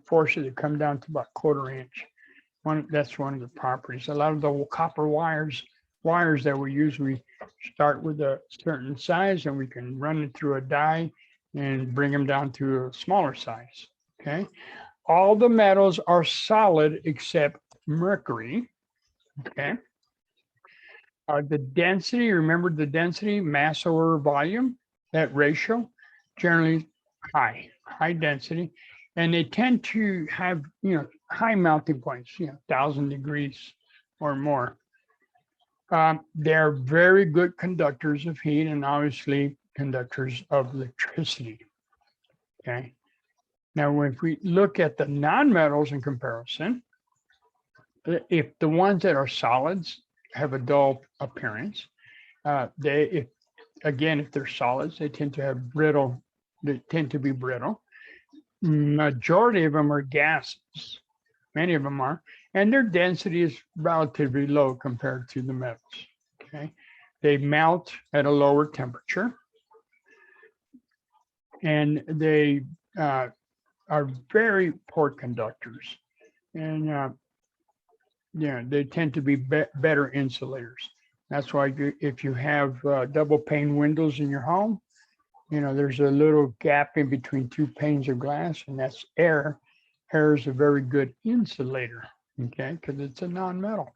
force it to come down to about 1/4 inch. That's one of the properties. A lot of the copper wires that we use, we start with a certain size and we can run it through a die and bring them down to a smaller size, okay? All the metals are solid except mercury, okay? The density, remember the density, mass over volume, that ratio, generally high density. And they tend to have, high melting points, 1,000 degrees or more. They're very good conductors of heat and obviously conductors of electricity, okay? Now, if we look at the nonmetals in comparison, if the ones that are solids have a dull appearance, if they're solids, they tend to be brittle. Majority of them are gases. Many of them are, and their density is relatively low compared to the metals, okay? They melt at a lower temperature, and they are very poor conductors, and they tend to be better insulators. That's why if you have double pane windows in your home, there's a little gap in between 2 panes of glass, and that's air. Air is a very good insulator, okay, because it's a non-metal.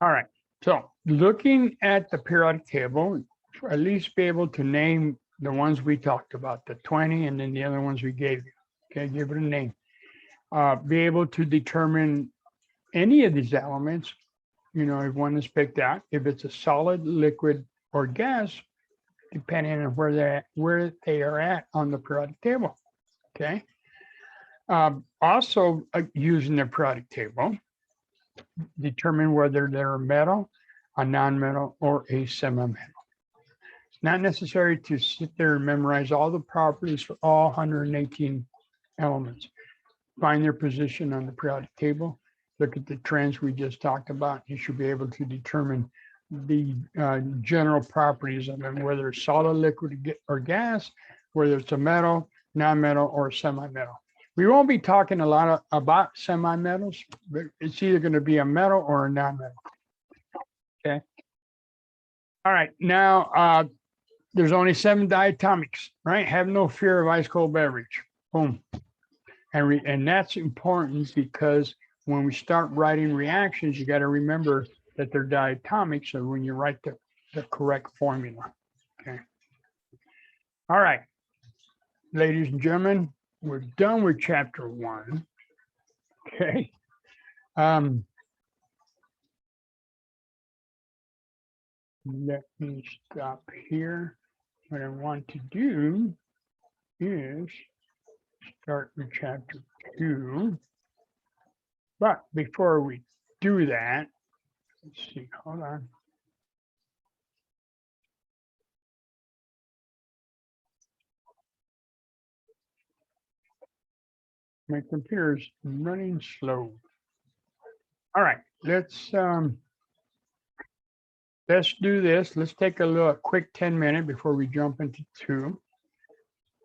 All right, so looking at the periodic table, at least be able to name the ones we talked about, the 20, and then the other ones we gave you, okay, give it a name. Be able to determine any of these elements, if one is picked out, if it's a solid, liquid, or gas, depending on where they are at on the periodic table. Okay. Also, using the periodic table, determine whether they're a metal, a non-metal, or a semi-metal. It's not necessary to sit there and memorize all the properties for all 118 elements. Find their position on the periodic table. Look at the trends we just talked about. You should be able to determine the general properties of them, whether it's solid, liquid, or gas, whether it's a metal, non-metal, or semi-metal. We won't be talking a lot about semi-metals, but it's either going to be a metal or a non-metal. Okay. All right. Now, there's only 7 diatomics, right? Have no fear of ice cold beverage. Boom. And that's important because when we start writing reactions, you got to remember that they're diatomic. So when you write the correct formula. Okay. All right. Ladies and gentlemen, we're done with chapter 1. Okay. Let me stop here. What I want to do is start with chapter 2. But before we do that, let's see, hold on. My computer's running slow. All right, let's do this. Let's take a quick 10-minute before we jump into 2.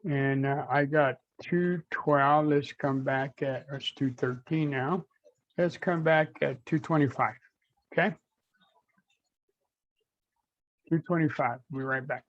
And I got 2:12. Let's come back at, it's 2:13 now. Let's come back at 2:25. Okay. 2:25. We'll be right back.